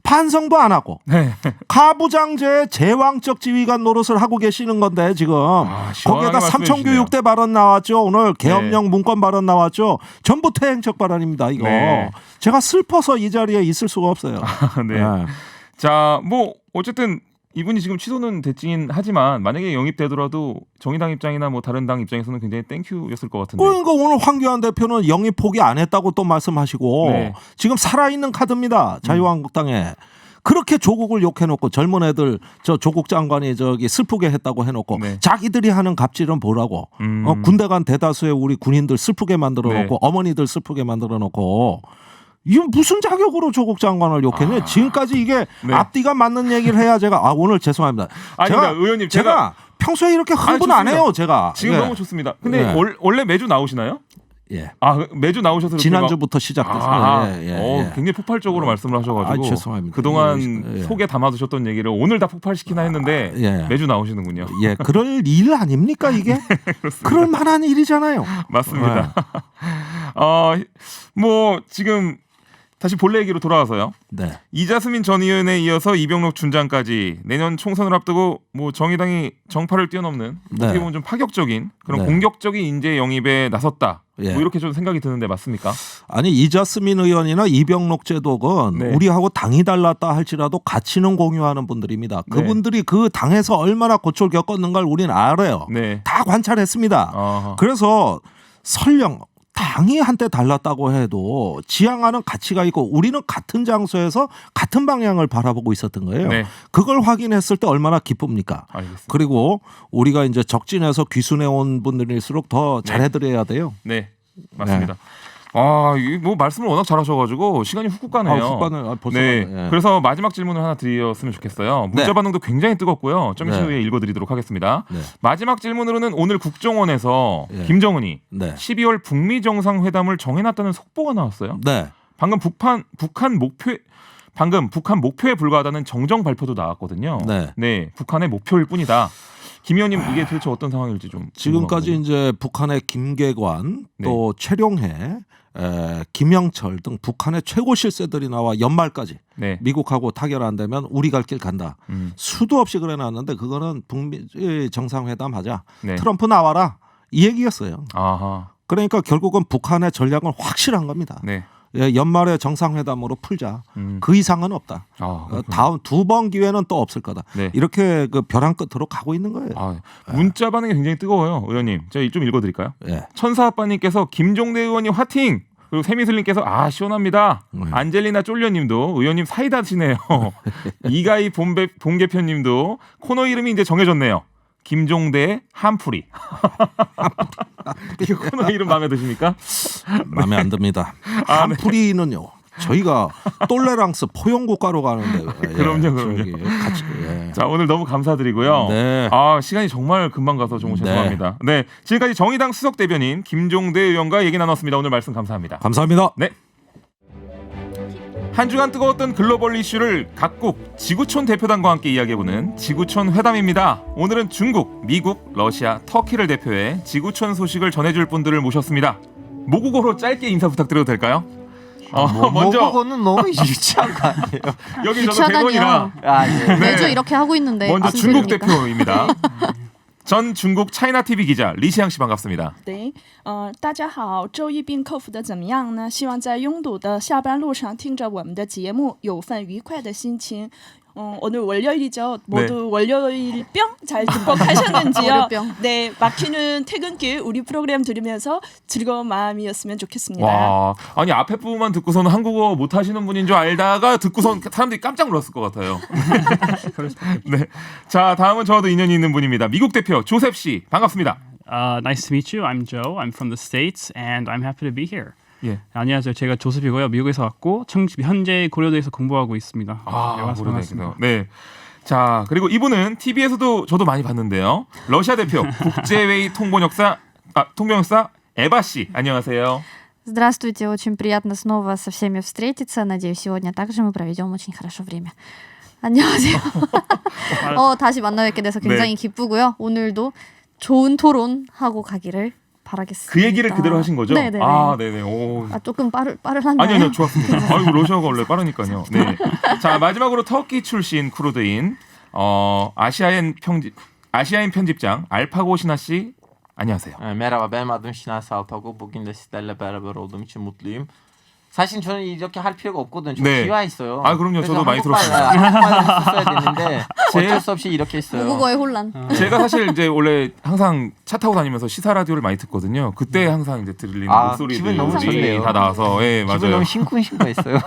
Speaker 3: 반성도 안 하고
Speaker 1: 네.
Speaker 3: 가부장제의 제왕적 지휘관 노릇을 하고 계시는 건데 지금
Speaker 1: 시원하게
Speaker 3: 거기에다
Speaker 1: 말씀해
Speaker 3: 삼천교육대 발언 나왔죠. 오늘 계엄령 문건 발언 나왔죠. 전부 퇴행적 발언입니다. 이거
Speaker 1: 네.
Speaker 3: 제가 슬퍼서 이 자리에 있을 수가 없어요.
Speaker 1: 네. 자, 뭐 어쨌든 이분이 지금 취소는 됐긴 하지만 만약에 영입되더라도 정의당 입장이나 뭐 다른 당 입장에서는 굉장히 땡큐였을 것 같은데.
Speaker 3: 그러니까 오늘 황교안 대표는 영입 포기 안 했다고 또 말씀하시고
Speaker 1: 네.
Speaker 3: 지금 살아있는 카드입니다. 자유한국당에. 그렇게 조국을 욕해놓고 젊은 애들 저 조국 장관이 저기 슬프게 했다고 해놓고
Speaker 1: 네.
Speaker 3: 자기들이 하는 갑질은 뭐라고 군대 간 대다수의 우리 군인들 슬프게 만들어놓고
Speaker 1: 네.
Speaker 3: 어머니들 슬프게 만들어놓고 이거 무슨 자격으로 조국 장관을 욕했냐. 지금까지 이게
Speaker 1: 네.
Speaker 3: 앞뒤가 맞는 얘기를 해야 제가 오늘 죄송합니다.
Speaker 1: 아닙니다. 의원님 제가
Speaker 3: 평소에 이렇게 흥분 안 해요. 제가
Speaker 1: 지금
Speaker 3: 예.
Speaker 1: 너무 좋습니다. 근데
Speaker 3: 네.
Speaker 1: 원래 매주 나오시나요?
Speaker 3: 예.
Speaker 1: 아, 매주 나오셔서
Speaker 3: 지난주부터 시작됐어요. 예.
Speaker 1: 굉장히 폭발적으로 말씀을 하셔가지고
Speaker 3: 죄송합니다.
Speaker 1: 그동안
Speaker 3: 예.
Speaker 1: 속에 담아두셨던 얘기를 오늘 다 폭발시키나 했는데
Speaker 3: 예.
Speaker 1: 매주 나오시는군요.
Speaker 3: 예, 그럴 일 아닙니까 이게? 그럴 만한 일이잖아요.
Speaker 1: 맞습니다. 뭐 지금 다시 본래 얘기로 돌아와서요.
Speaker 3: 네.
Speaker 1: 이자스민 전 의원에 이어서 이병록 준장까지 내년 총선을 앞두고 뭐 정의당이 정파를 뛰어넘는
Speaker 3: 네.
Speaker 1: 어떻게 보면 좀 파격적인 그런
Speaker 3: 네.
Speaker 1: 공격적인 인재 영입에 나섰다.
Speaker 3: 예.
Speaker 1: 뭐 이렇게 좀 생각이 드는데 맞습니까?
Speaker 3: 아니 이자스민 의원이나 이병록 제독은
Speaker 1: 네.
Speaker 3: 우리하고 당이 달랐다 할지라도 가치는 공유하는 분들입니다.
Speaker 1: 네.
Speaker 3: 그분들이 그 당에서 얼마나 고초를 겪었는가를 우리는 알아요.
Speaker 1: 네.
Speaker 3: 다 관찰했습니다.
Speaker 1: 아하.
Speaker 3: 그래서 설령 당이 한때 달랐다고 해도 지향하는 가치가 있고 우리는 같은 장소에서 같은 방향을 바라보고 있었던 거예요.
Speaker 1: 네.
Speaker 3: 그걸 확인했을 때 얼마나 기쁩니까?
Speaker 1: 알겠습니다.
Speaker 3: 그리고 우리가 이제 적진에서 귀순해 온 분들일수록 더 잘해드려야 돼요.
Speaker 1: 네, 맞습니다. 뭐 말씀을 워낙 잘하셔가지고 시간이 훅훅 가네요.
Speaker 3: 훅 가네요. 벌써
Speaker 1: 네,
Speaker 3: 가네. 예.
Speaker 1: 그래서 마지막 질문을 하나 드렸으면 좋겠어요. 문자
Speaker 3: 네.
Speaker 1: 반응도 굉장히 뜨겁고요. 좀 있은
Speaker 3: 네.
Speaker 1: 후에 읽어드리도록 하겠습니다.
Speaker 3: 네.
Speaker 1: 마지막 질문으로는 오늘 국정원에서
Speaker 3: 예.
Speaker 1: 김정은이
Speaker 3: 네.
Speaker 1: 12월 북미 정상회담을 정해놨다는 속보가 나왔어요.
Speaker 3: 네.
Speaker 1: 방금 북한 목표에 불과하다는 정정 발표도 나왔거든요.
Speaker 3: 네.
Speaker 1: 북한의 목표일 뿐이다. 김 의원님 이게 도대체 어떤 상황일지 좀
Speaker 3: 지금까지
Speaker 1: 궁금하거든요.
Speaker 3: 이제 북한의 김계관
Speaker 1: 네.
Speaker 3: 또 최룡해 김영철 등 북한의 최고 실세들이 나와 연말까지
Speaker 1: 네.
Speaker 3: 미국하고 타결 안 되면 우리 갈 길 간다. 수도 없이 그래놨는데 그거는 북미 정상회담 하자.
Speaker 1: 네.
Speaker 3: 트럼프 나와라. 이 얘기였어요.
Speaker 1: 아하.
Speaker 3: 그러니까 결국은 북한의 전략은 확실한 겁니다.
Speaker 1: 네.
Speaker 3: 예, 연말에 정상회담으로 풀자. 그 이상은 없다.
Speaker 1: 그렇군요.
Speaker 3: 다음 두 번 기회는 또 없을 거다.
Speaker 1: 네.
Speaker 3: 이렇게 그 벼랑 끝으로 가고 있는 거예요.
Speaker 1: 문자 반응이 굉장히 뜨거워요, 의원님. 제가 좀 읽어드릴까요?
Speaker 3: 예.
Speaker 1: 천사아빠님께서 김종대 의원이 화팅. 그리고 세미슬님께서 시원합니다. 안젤리나 쫄려님도 의원님 사이다시네요. 이가희 본개편님도 코너 이름이 이제 정해졌네요. 김종대 한풀이. 이 코너 이름 마음에 드십니까?
Speaker 3: 마음에 안 듭니다.
Speaker 1: 네.
Speaker 3: 한풀이는요. 저희가 똘레랑스 포용국가로 가는데.
Speaker 1: 그럼요.
Speaker 3: 같이,
Speaker 1: 자, 오늘 너무 감사드리고요.
Speaker 3: 네.
Speaker 1: 시간이 정말 금방 가서 정말 죄송합니다. 네, 지금까지 정의당 수석 대변인 김종대 의원과 얘기 나눴습니다. 오늘 말씀 감사합니다.
Speaker 3: 감사합니다.
Speaker 1: 네. 한 주간 뜨거웠던 글로벌 이슈를 각국 지구촌 대표단과 함께 이야기해보는 지구촌 회담입니다. 오늘은 중국, 미국, 러시아, 터키를 대표해 지구촌 소식을 전해줄 분들을 모셨습니다. 모국어로 짧게 인사 부탁드려도 될까요? 먼저
Speaker 5: 모국어는 너무 유치한 거 아니에요?
Speaker 1: 여기 저도 100원이라
Speaker 5: 아, 예.
Speaker 1: 네.
Speaker 6: 매주 이렇게 하고 있는데
Speaker 1: 먼저
Speaker 6: 무슨
Speaker 1: 중국
Speaker 6: 소리입니까?
Speaker 1: 대표입니다. 전 중국 차이나 TV 기자 리시양 씨 반갑습니다.
Speaker 6: 对，大家好，周一病克服的怎么样呢？希望在拥堵的下班路上听着我们的节目，有份愉快的心情。 오늘 월요일이죠. 모두 월요일 뿅 잘 극복하셨는지요? 네, 막히는 퇴근길 우리 프로그램 들으면서 즐거운 마음이었으면 좋겠습니다.
Speaker 1: 와, 아니 앞에 부분만 듣고서는 한국어 못 하시는 분인 줄 알다가 듣고선 사람들이 깜짝 놀랐을 것 같아요. 네, 자 다음은 저와도 인연이 있는 분입니다. 미국 대표 조셉 씨 반갑습니다.
Speaker 7: Nice to meet you. I'm Joe. I'm from the States, and I'm happy to be here.
Speaker 1: 예.
Speaker 7: 안녕하세요. 제가 조셉이고요. 미국에서 왔고 현재 고려대에서 공부하고 있습니다.
Speaker 1: 반갑습니다. 네. 자 그리고 이분은 TV에서도 저도 많이 봤는데요. 러시아 대표 국제회의 통번역사 에바 씨 안녕하세요.
Speaker 8: Здравствуйте, очень приятно снова со всеми встретиться. Надеюсь, сегодня также мы проведем очень хорошо время. 안녕하세요. 다시 만나 뵙게 돼서 굉장히 기쁘고요. 오늘도 좋은 토론하고 가기를 바라겠습니다.
Speaker 1: 그 얘기를 그대로 하신 거죠?
Speaker 8: 네네.
Speaker 1: 아, 네네. 오.
Speaker 8: 조금 빠르나요?
Speaker 1: 아니요, 좋았습니다. 아이고 러시아가 원래 빠르니까요. 네. 자 마지막으로 터키 출신 크루드인 아시아인 편집장 알파고 신하 씨 안녕하세요.
Speaker 5: Merhaba, benim adım Şinas Alpago. Bugün de sizlerle beraber olduğum için mutluyum. 사실 저는 이렇게 할 필요가 없거든요. 저
Speaker 1: 네.
Speaker 5: 귀화했어요.
Speaker 1: 아 그럼요. 저도 많이 들었어요.
Speaker 5: 한국말을 써야 되는데 어쩔 수 없이 이렇게 했어요.
Speaker 8: 모국어의 혼란.
Speaker 1: 제가 사실 이제 원래 항상 차 타고 다니면서 시사 라디오를 많이 듣거든요. 그때 항상 이제 들리는
Speaker 5: 기분 너무
Speaker 1: 목소리들이
Speaker 5: 좋네요.
Speaker 1: 다 나와서 예
Speaker 5: 기분
Speaker 1: 맞아요.
Speaker 5: 너무 싱쿵싱쿵했어요.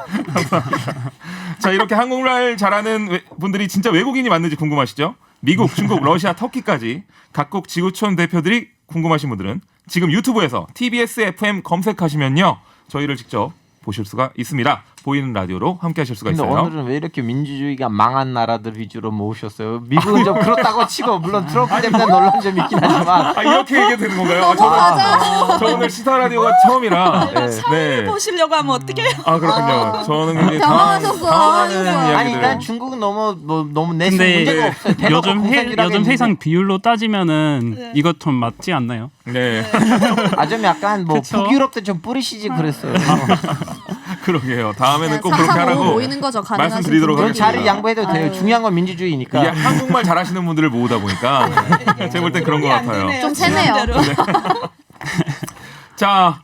Speaker 1: 자 이렇게 한국말 잘하는 분들이 진짜 외국인이 맞는지 궁금하시죠? 미국, 중국, 러시아, 터키까지 각국 지구촌 대표들이 궁금하신 분들은 지금 유튜브에서 TBS FM 검색하시면요 저희를 직접 보실 수가 있습니다. 보이는 라디오로 함께하실 수가
Speaker 5: 근데
Speaker 1: 있어요.
Speaker 5: 오늘은 왜 이렇게 민주주의가 망한 나라들 위주로 모으셨어요? 미국은 좀 그렇다고 치고 물론 트럼프 때문에 논란 좀 있긴 하지만
Speaker 1: 이렇게 얘기해도 되는 건가요? 저 오늘 시사 라디오가 처음이라
Speaker 6: 사회 보시려고 하면 어떡해요?
Speaker 1: 그렇군요. 저는 굉장히
Speaker 8: 당황하셨어.
Speaker 1: 당황하는
Speaker 5: 아니
Speaker 1: 이야기들.
Speaker 5: 난 중국은 너무 내수
Speaker 7: 근데
Speaker 5: 문제가 없어요. 대놓고
Speaker 7: 요즘
Speaker 5: 공산주의라고
Speaker 7: 회상 비율로 따지면은 이것 좀 맞지 않나요?
Speaker 1: 네.
Speaker 5: 좀 약간 뭐
Speaker 7: 그쵸?
Speaker 5: 북유럽 때 좀 뿌리시지 그랬어요.
Speaker 1: 그러게요. 다음에는 꼭 그렇게 하라고
Speaker 8: 모이는 거죠.
Speaker 1: 말씀드리도록
Speaker 5: 전
Speaker 1: 하겠습니다.
Speaker 5: 자리 양보해도 돼요. 중요한 건 민주주의니까.
Speaker 1: 이게 한국말 잘하시는 분들을 모으다 보니까 제가 볼 땐 그런 것 같아요.
Speaker 8: 좀 세네요.
Speaker 1: 자,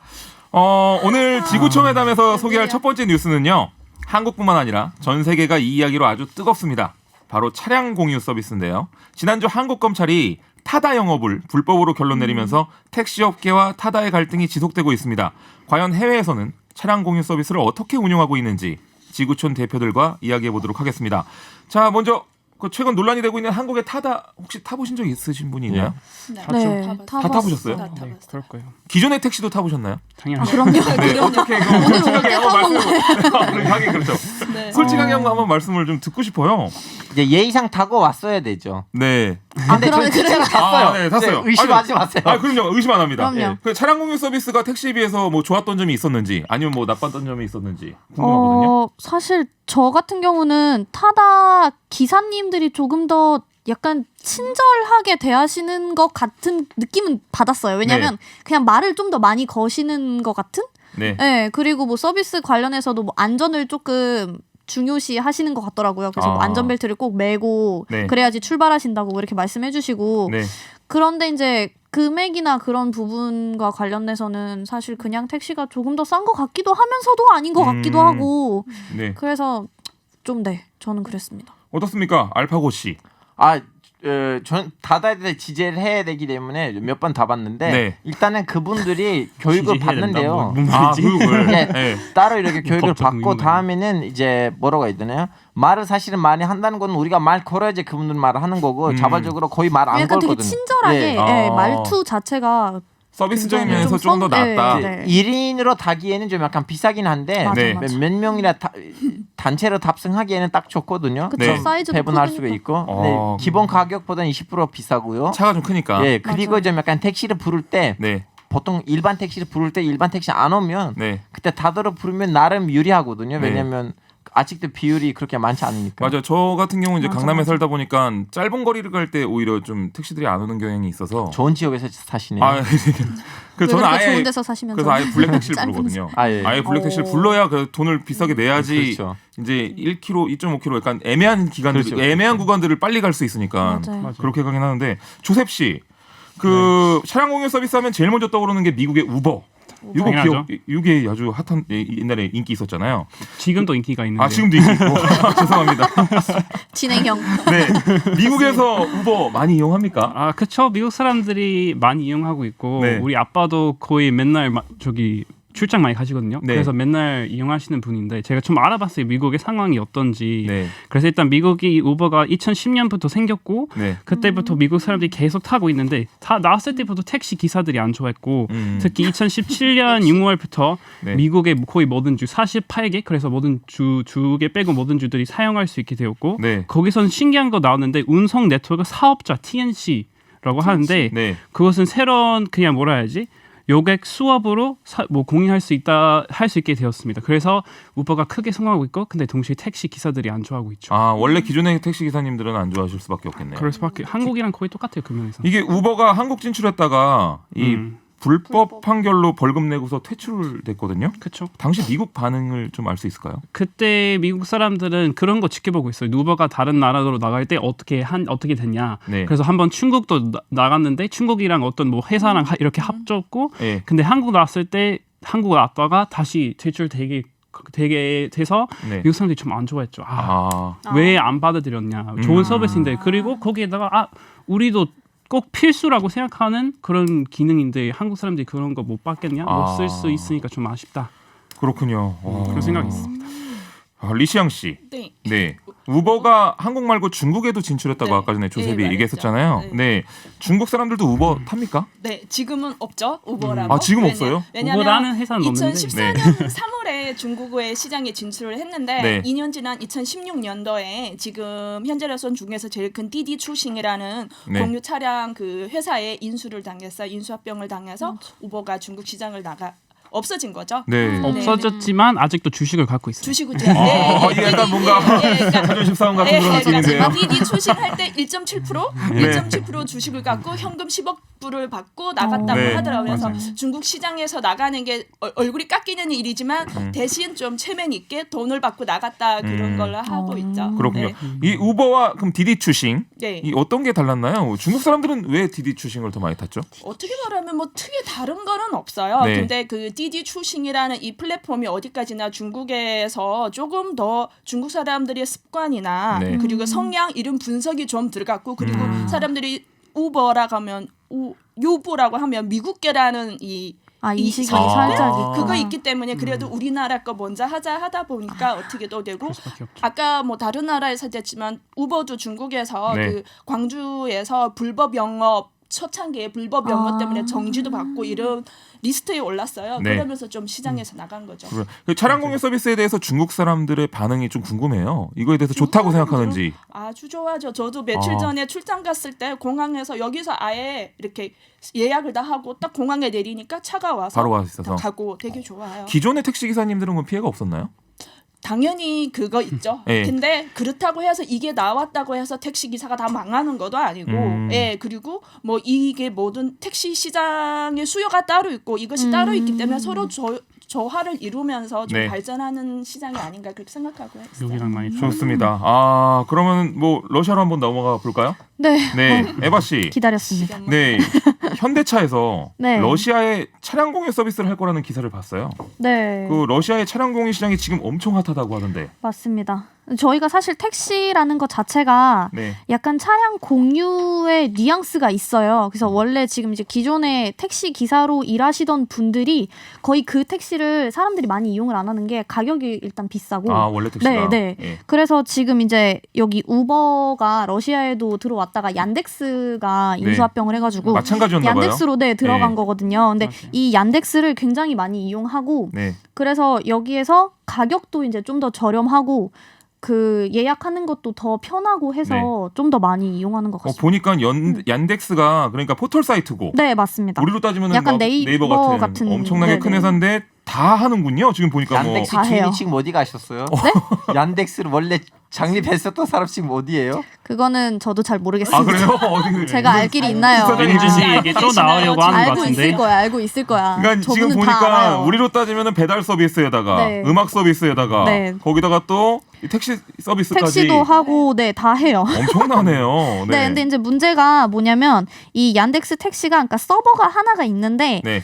Speaker 1: 오늘 지구촌 회담에서 소개할 첫 번째 뉴스는요. 한국뿐만 아니라 전 세계가 이 이야기로 아주 뜨겁습니다. 바로 차량 공유 서비스인데요. 지난주 한국 검찰이 타다 영업을 불법으로 결론 내리면서 택시업계와 타다의 갈등이 지속되고 있습니다. 과연 해외에서는 차량 공유 서비스를 어떻게 운영하고 있는지 지구촌 대표들과 이야기해 보도록 하겠습니다. 자, 먼저 최근 논란이 되고 있는 한국의 타다 혹시 타보신 적 있으신 분이 있나요?
Speaker 8: 네,
Speaker 1: 다 타보셨어요?
Speaker 7: 네, 그럴 거예요.
Speaker 1: 기존의 택시도 타보셨나요?
Speaker 7: 당연히.
Speaker 8: 그럼요.
Speaker 1: 네, 어떻게 솔직하게 한번 말씀을 하긴 그렇죠. 솔직하게 한번 말씀을 좀 듣고 싶어요.
Speaker 5: 이제 예의상 타고 왔어야 되죠.
Speaker 1: 네.
Speaker 5: 근데 저는 진짜로 탔어요.
Speaker 1: 네, 탔어요.
Speaker 5: 의심하지 마세요.
Speaker 1: 그럼요. 의심 안 합니다.
Speaker 8: 그럼요.
Speaker 1: 그 차량 공유 서비스가 택시에 비해서 뭐 좋았던 점이 있었는지 아니면 뭐 나빴던 점이 있었는지 궁금하거든요.
Speaker 8: 사실 저 같은 경우는 타다 기사님들이 조금 더 약간 친절하게 대하시는 것 같은 느낌은 받았어요. 왜냐하면 그냥 말을 좀 더 많이 거시는 것 같은?
Speaker 1: 네.
Speaker 8: 네. 그리고 뭐 서비스 관련해서도 뭐 안전을 조금 중요시 하시는 것 같더라고요. 그래서 뭐 안전벨트를 꼭 매고 그래야지 출발하신다고 이렇게 말씀해주시고 그런데 이제 금액이나 그런 부분과 관련돼서는 사실 그냥 택시가 조금 더 싼 것 같기도 하면서도 아닌 것 같기도 하고 그래서 좀 저는 그랬습니다.
Speaker 1: 어떻습니까? 알파고 씨.
Speaker 5: 전 다다에 대해 지재를 해야 되기 때문에 몇 번 다 봤는데 일단은 그분들이 교육을 받는데요.
Speaker 1: 교육을
Speaker 5: 따로 이렇게 교육을 받고 다음에는 이제 뭐라고 해야 되나요? 말을 사실은 많이 한다는 건 우리가 말 걸어야지 그분들 말을 하는 거고 자발적으로 거의 말 안
Speaker 8: 약간
Speaker 5: 걸거든요.
Speaker 8: 되게 친절하게 말투 자체가
Speaker 1: 서비스적인 면에서 좀 더 낫다.
Speaker 5: 1인으로 타기에는 좀 약간 비싸긴 한데
Speaker 8: 맞아.
Speaker 5: 몇 명이나 단체로 탑승하기에는 딱 좋거든요.
Speaker 8: 그쵸, 사이즈도
Speaker 5: 배분할
Speaker 8: 크니까.
Speaker 5: 수가 있고 기본 가격보다는 20% 비싸고요.
Speaker 1: 차가 좀 크니까.
Speaker 5: 그리고 좀 약간 택시를 부를 때 보통 일반 택시를 부를 때 일반 택시 안 오면 그때 다더러 부르면 나름 유리하거든요. 왜냐면 아직도 비율이 그렇게 많지 않으니까.
Speaker 1: 맞아. 저 같은 경우 이제
Speaker 8: 맞아,
Speaker 1: 강남에
Speaker 8: 맞아.
Speaker 1: 살다 보니까 짧은 거리를 갈 때 오히려 좀 택시들이 안 오는 경향이 있어서.
Speaker 5: 좋은 지역에서 사시네요.
Speaker 1: 아, 그래서 저는 아예
Speaker 8: 좋은 데서 사시면서
Speaker 1: 그래서 아예 블랙 택시를
Speaker 8: 짧은
Speaker 1: 부르거든요.
Speaker 5: 예.
Speaker 1: 아예 블랙 택시를 불러야 그 돈을 비싸게 내야지.
Speaker 5: 그렇죠.
Speaker 1: 이제 1km, 2.5km 약간 애매한 기간들,
Speaker 5: 그렇죠.
Speaker 1: 애매한 구간들을 빨리 갈 수 있으니까
Speaker 8: 맞아요.
Speaker 1: 그렇게 가긴 하는데 조셉 씨, 그 차량 공유 서비스 하면 제일 먼저 떠오르는 게 미국의 우버. 이거
Speaker 7: 당연하죠.
Speaker 1: 이게 아주 핫한 옛날에 인기 있었잖아요.
Speaker 7: 지금도 인기가 있는데.
Speaker 1: 아 지금도 인기 있고 죄송합니다.
Speaker 8: 진행형.
Speaker 1: 네, 미국에서 우버 많이 이용합니까?
Speaker 7: 아, 그쵸. 미국 사람들이 많이 이용하고 있고
Speaker 1: 네.
Speaker 7: 우리 아빠도 거의 맨날 저기 출장 많이 가시거든요.
Speaker 1: 네.
Speaker 7: 그래서 맨날 이용하시는 분인데 제가 좀 알아봤어요. 미국의 상황이 어떤지.
Speaker 1: 네,
Speaker 7: 그래서 일단 미국이 우버가 2010년부터 생겼고
Speaker 1: 네.
Speaker 7: 그때부터 미국 사람들이 계속 타고 있는데 다 나왔을 때부터 택시 기사들이 안 좋아했고 특히 2017년 6월부터
Speaker 1: 네.
Speaker 7: 미국의 거의 모든 주 48개 그래서 모든 주에 빼고 모든 주들이 사용할 수 있게 되었고
Speaker 1: 네.
Speaker 7: 거기서는 신기한 거 나오는데 운송 네트워크 사업자 TNC라고 하는데
Speaker 1: 네.
Speaker 7: 그것은 새로운 그냥 뭐라 해야지 요객 수업으로 공유할 수 있다 할 수 있게 되었습니다. 그래서 우버가 크게 성공하고 있고 근데 동시에 택시 기사들이 안 좋아하고 있죠.
Speaker 1: 아 원래 기존의 택시 기사님들은 안 좋아하실 수밖에 없겠네요.
Speaker 7: 그럴 수밖에. 한국이랑 거의 똑같아요 그 면에서.
Speaker 1: 이게 우버가 한국 진출했다가 이 불법 판결로 벌금 내고서 퇴출됐거든요.
Speaker 7: 그렇죠.
Speaker 1: 당시 미국 반응을 좀 알 수 있을까요?
Speaker 7: 그때 미국 사람들은 그런 거 지켜보고 있어요. 우버가 다른 나라로 나갈 때 어떻게 됐냐.
Speaker 1: 네.
Speaker 7: 그래서 한번 중국도 나갔는데 중국이랑 어떤 뭐 회사랑 이렇게 합쳤고
Speaker 1: 네.
Speaker 7: 근데 한국 나왔을 때 한국 왔다가 다시 퇴출되게 돼서
Speaker 1: 네.
Speaker 7: 미국 사람들이 좀 안 좋아했죠. 왜 안 받아들였냐. 좋은 서비스인데 그리고 거기에다가 우리도 꼭 필수라고 생각하는 그런 기능인데 한국 사람들이 그런 거 못 받겠냐? 못 쓸 수 있으니까 좀 아쉽다.
Speaker 1: 그렇군요.
Speaker 7: 그런 생각이 있습니다.
Speaker 1: 리시양 씨.
Speaker 6: 네.
Speaker 1: 네. 우버가 한국 말고 중국에도 진출했다고
Speaker 6: 네.
Speaker 1: 아까 전에 조셉이
Speaker 6: 네,
Speaker 1: 얘기했었잖아요.
Speaker 6: 말했죠.
Speaker 1: 네. 중국 사람들도 우버 탑니까?
Speaker 6: 네, 지금은 없죠. 우버라고.
Speaker 1: 아, 지금 없어요?
Speaker 6: 왜냐면
Speaker 7: 우버라는 회사는 없는데.
Speaker 6: 2014년 3월에 중국의 시장에 진출을 했는데
Speaker 1: 네.
Speaker 6: 2년 지난 2016년도에 지금 현재로선 중에서 제일 큰 디디 출싱이라는
Speaker 1: 네.
Speaker 6: 공유 차량 그 회사에 인수를 당해서 인수합병을 당해서 우버가 중국 시장을 없어진 거죠.
Speaker 1: 네.
Speaker 7: 없어졌지만 아직도 주식을 갖고 있어요.
Speaker 6: 주식을
Speaker 1: 이게 약간 뭔가 자존심 싸움 같은 그런 느낌인데요.
Speaker 6: 디디 출시할 때 1.7% 주식을 갖고 현금 10억 불을 받고 나갔다고
Speaker 1: 네.
Speaker 6: 하더라고요. 그래서
Speaker 1: 맞아요.
Speaker 6: 중국 시장에서 나가는 게 얼굴이 깎이는 일이지만 대신 좀 체면 있게 돈을 받고 나갔다 그런 걸로 하고 있죠.
Speaker 1: 그렇군요.
Speaker 6: 네.
Speaker 1: 이 우버와 그럼 디디 추싱
Speaker 6: 네.
Speaker 1: 이 어떤 게 달랐나요? 중국 사람들은 왜 디디 추싱을 더 많이 탔죠?
Speaker 6: 어떻게 말하면 뭐 특히 다른 거는 없어요.
Speaker 1: 네.
Speaker 6: 근데 그 디디 추싱이라는 이 플랫폼이 어디까지나 중국에서 조금 더 중국 사람들의 습관이나
Speaker 1: 네.
Speaker 6: 그리고 성향 이런 분석이 좀 들어갔고 그리고 사람들이 우버라고 하면 유보라고 하면 미국계라는 이
Speaker 8: 인식이
Speaker 6: 성향?
Speaker 8: 살짝
Speaker 6: 그거 있기 때문에 그래도 우리나라 거 먼저 하다 보니까 어떻게 또 되고
Speaker 7: 그럴 수밖에 없죠.
Speaker 6: 아까 뭐 다른 나라에서 됐지만 우버도 중국에서
Speaker 1: 네.
Speaker 6: 그 광주에서 불법 영업 초창기에 불법 영업 때문에 정지도 받고 이런 리스트에 올랐어요.
Speaker 1: 네.
Speaker 6: 그러면서 좀 시장에서 나간 거죠.
Speaker 1: 그 차량 공유 서비스에 대해서 중국 사람들의 반응이 좀 궁금해요. 이거에 대해서 좋다고 생각하는지.
Speaker 6: 아주 좋아하죠. 저도 며칠 전에 출장 갔을 때 공항에서 여기서 아예 이렇게 예약을 다 하고 딱 공항에 내리니까 차가 와서
Speaker 1: 바로 와 있어서.
Speaker 6: 가고 되게 좋아요.
Speaker 1: 기존의 택시 기사님들은 그 피해가 없었나요?
Speaker 6: 당연히 그거 있죠.
Speaker 1: 네.
Speaker 6: 근데 그렇다고 해서 이게 나왔다고 해서 택시 기사가 다 망하는 것도 아니고, 예 그리고 뭐 이게 모든 택시 시장의 수요가 따로 있고 이것이 따로 있기 때문에 서로 조화를 이루면서 좀
Speaker 1: 네.
Speaker 6: 발전하는 시장이 아닌가 그렇게 생각하고 있어요.
Speaker 7: 여기랑 많이
Speaker 1: 좋습니다. 그러면 뭐 러시아로 한번 넘어가 볼까요?
Speaker 8: 네.
Speaker 1: 네, 에바 씨.
Speaker 8: 기다렸습니다.
Speaker 1: 네, 현대차에서
Speaker 8: 네.
Speaker 1: 러시아에 차량 공유 서비스를 할 거라는 기사를 봤어요.
Speaker 8: 네.
Speaker 1: 그 러시아의 차량 공유 시장이 지금 엄청 핫하다고 하던데.
Speaker 8: 맞습니다. 저희가 사실 택시라는 것 자체가
Speaker 1: 네.
Speaker 8: 약간 차량 공유의 뉘앙스가 있어요. 그래서 원래 지금 이제 기존의 택시 기사로 일하시던 분들이 거의 그 택시를 사람들이 많이 이용을 안 하는 게 가격이 일단 비싸고.
Speaker 1: 원래 택시가.
Speaker 8: 네.
Speaker 1: 예.
Speaker 8: 그래서 지금 이제 여기 우버가 러시아에도 들어왔다가 얀덱스가 인수합병을 해가지고
Speaker 1: 마찬가지였나 봐요.
Speaker 8: 얀덱스로 들어간
Speaker 1: 네.
Speaker 8: 거거든요. 근데
Speaker 7: 맞아요.
Speaker 8: 이 얀덱스를 굉장히 많이 이용하고
Speaker 1: 네.
Speaker 8: 그래서 여기에서 가격도 이제 좀 더 저렴하고 그 예약하는 것도 더 편하고 해서 좀 더 많이 이용하는 것 같습니다.
Speaker 1: 보니까 얀덱스가 그러니까 포털 사이트고
Speaker 8: 네, 맞습니다.
Speaker 1: 우리로 따지면
Speaker 8: 약간
Speaker 1: 막
Speaker 8: 네이버
Speaker 1: 네이버 같은
Speaker 8: 같은,
Speaker 1: 엄청나게
Speaker 8: 네네.
Speaker 1: 큰 회사인데 다 하는군요. 지금 보니까
Speaker 5: 얀덱스
Speaker 8: 다 해요.
Speaker 5: 주인이 지금 어디 가셨어요?
Speaker 8: 네?
Speaker 5: 얀덱스를 원래 장립했었던 사람 지금 어디예요?
Speaker 8: 그거는 저도 잘 모르겠습니다.
Speaker 1: 아 그래요? 어디
Speaker 8: 제가 알 길이 있나요?
Speaker 7: 민주 씨에게 또 나오려고 하는 것
Speaker 8: 알고
Speaker 7: 같은데.
Speaker 8: 있을 거야. 알고 있을 거야.
Speaker 1: 그러니까 지금
Speaker 8: 저분은 다
Speaker 1: 보니까
Speaker 8: 알아요.
Speaker 1: 우리로 따지면 배달 서비스에다가
Speaker 8: 네.
Speaker 1: 음악 서비스에다가
Speaker 8: 네.
Speaker 1: 거기다가 또 이 택시 서비스까지
Speaker 8: 택시도 하고 네, 다 해요.
Speaker 1: 엄청나네요.
Speaker 8: 네, 근데 이제 문제가 뭐냐면 이 얀덱스 택시가 그러니까 서버가 하나가 있는데
Speaker 1: 네.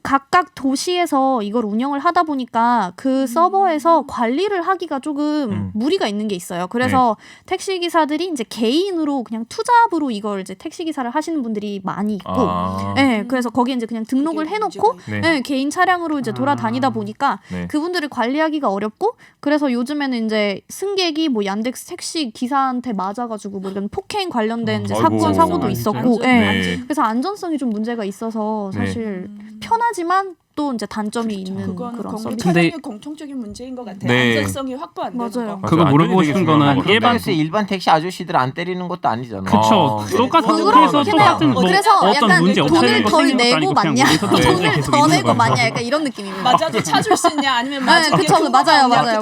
Speaker 8: 각각 도시에서 이걸 운영을 하다 보니까 그 서버에서 관리를 하기가 조금 무리가 있는 게 있어요. 그래서 택시 기사들이 이제 개인으로 그냥 투잡으로 이걸 이제 택시 기사를 하시는 분들이 많이 있고, 네, 그래서 거기에 이제 그냥 등록을 해놓고,
Speaker 1: 네.
Speaker 8: 네, 개인 차량으로 이제 돌아다니다 보니까
Speaker 1: 네.
Speaker 8: 그분들을 관리하기가 어렵고, 그래서 요즘에는 이제 승객이 뭐 얀덱스 택시 기사한테 맞아가지고 뭐 이런 폭행 관련된 이제
Speaker 1: 아이고.
Speaker 8: 사건 사고도
Speaker 7: 아,
Speaker 8: 있었고,
Speaker 7: 진짜요?
Speaker 8: 네.
Speaker 1: 네.
Speaker 8: 그래서 안전성이 좀 문제가 있어서
Speaker 1: 네.
Speaker 8: 사실 편하지만 또 이제 단점이 있는
Speaker 6: 그건
Speaker 8: 그런
Speaker 6: 공기
Speaker 8: 서비스.
Speaker 7: 근데-
Speaker 6: 차량의 공통적인 문제인 것 같아요.
Speaker 1: 네.
Speaker 6: 안전성이 확보 안 되는
Speaker 8: 맞아요.
Speaker 6: 거.
Speaker 7: 그거
Speaker 1: 맞아,
Speaker 7: 물어보고
Speaker 1: 안전이
Speaker 7: 싶은
Speaker 1: 되게 중요한
Speaker 7: 거는
Speaker 1: 것 같아요.
Speaker 7: 일반
Speaker 5: 그래서 일반 택시 아저씨들 안 때리는 것도 아니잖아요.
Speaker 7: 그쵸.
Speaker 1: 아,
Speaker 7: 똑같은
Speaker 1: 네.
Speaker 7: 그래서
Speaker 8: 그렇긴 해요.
Speaker 7: 똑같은 뭐
Speaker 8: 그래서
Speaker 7: 어떤
Speaker 8: 약간
Speaker 7: 문제
Speaker 8: 돈을
Speaker 7: 없애는 거
Speaker 8: 덜
Speaker 7: 생긴 것도
Speaker 8: 내고
Speaker 7: 아니고
Speaker 8: 맞냐,
Speaker 7: 그냥 우리서
Speaker 8: 돈을
Speaker 7: 계속
Speaker 8: 더
Speaker 7: 있는
Speaker 8: 내고
Speaker 7: 거니까.
Speaker 8: 맞냐, 약간 이런 느낌입니다.
Speaker 6: 맞아도 찾을 수 있냐 아니면 맞아.
Speaker 8: 그쵸, 맞아요, 맞아요,